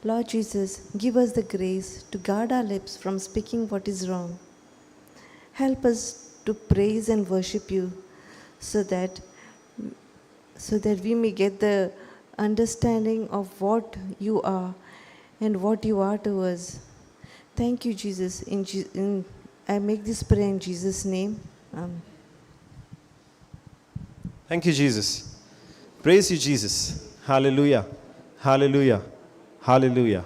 Lord Jesus, give us the grace to guard our lips from speaking what is wrong. Help us to praise and worship you so that we may get the understanding of what you are and what you are to us. Thank you, Jesus. I make this prayer in Jesus' name. Amen. Thank you, Jesus. Praise you, Jesus. Hallelujah. Hallelujah. Hallelujah.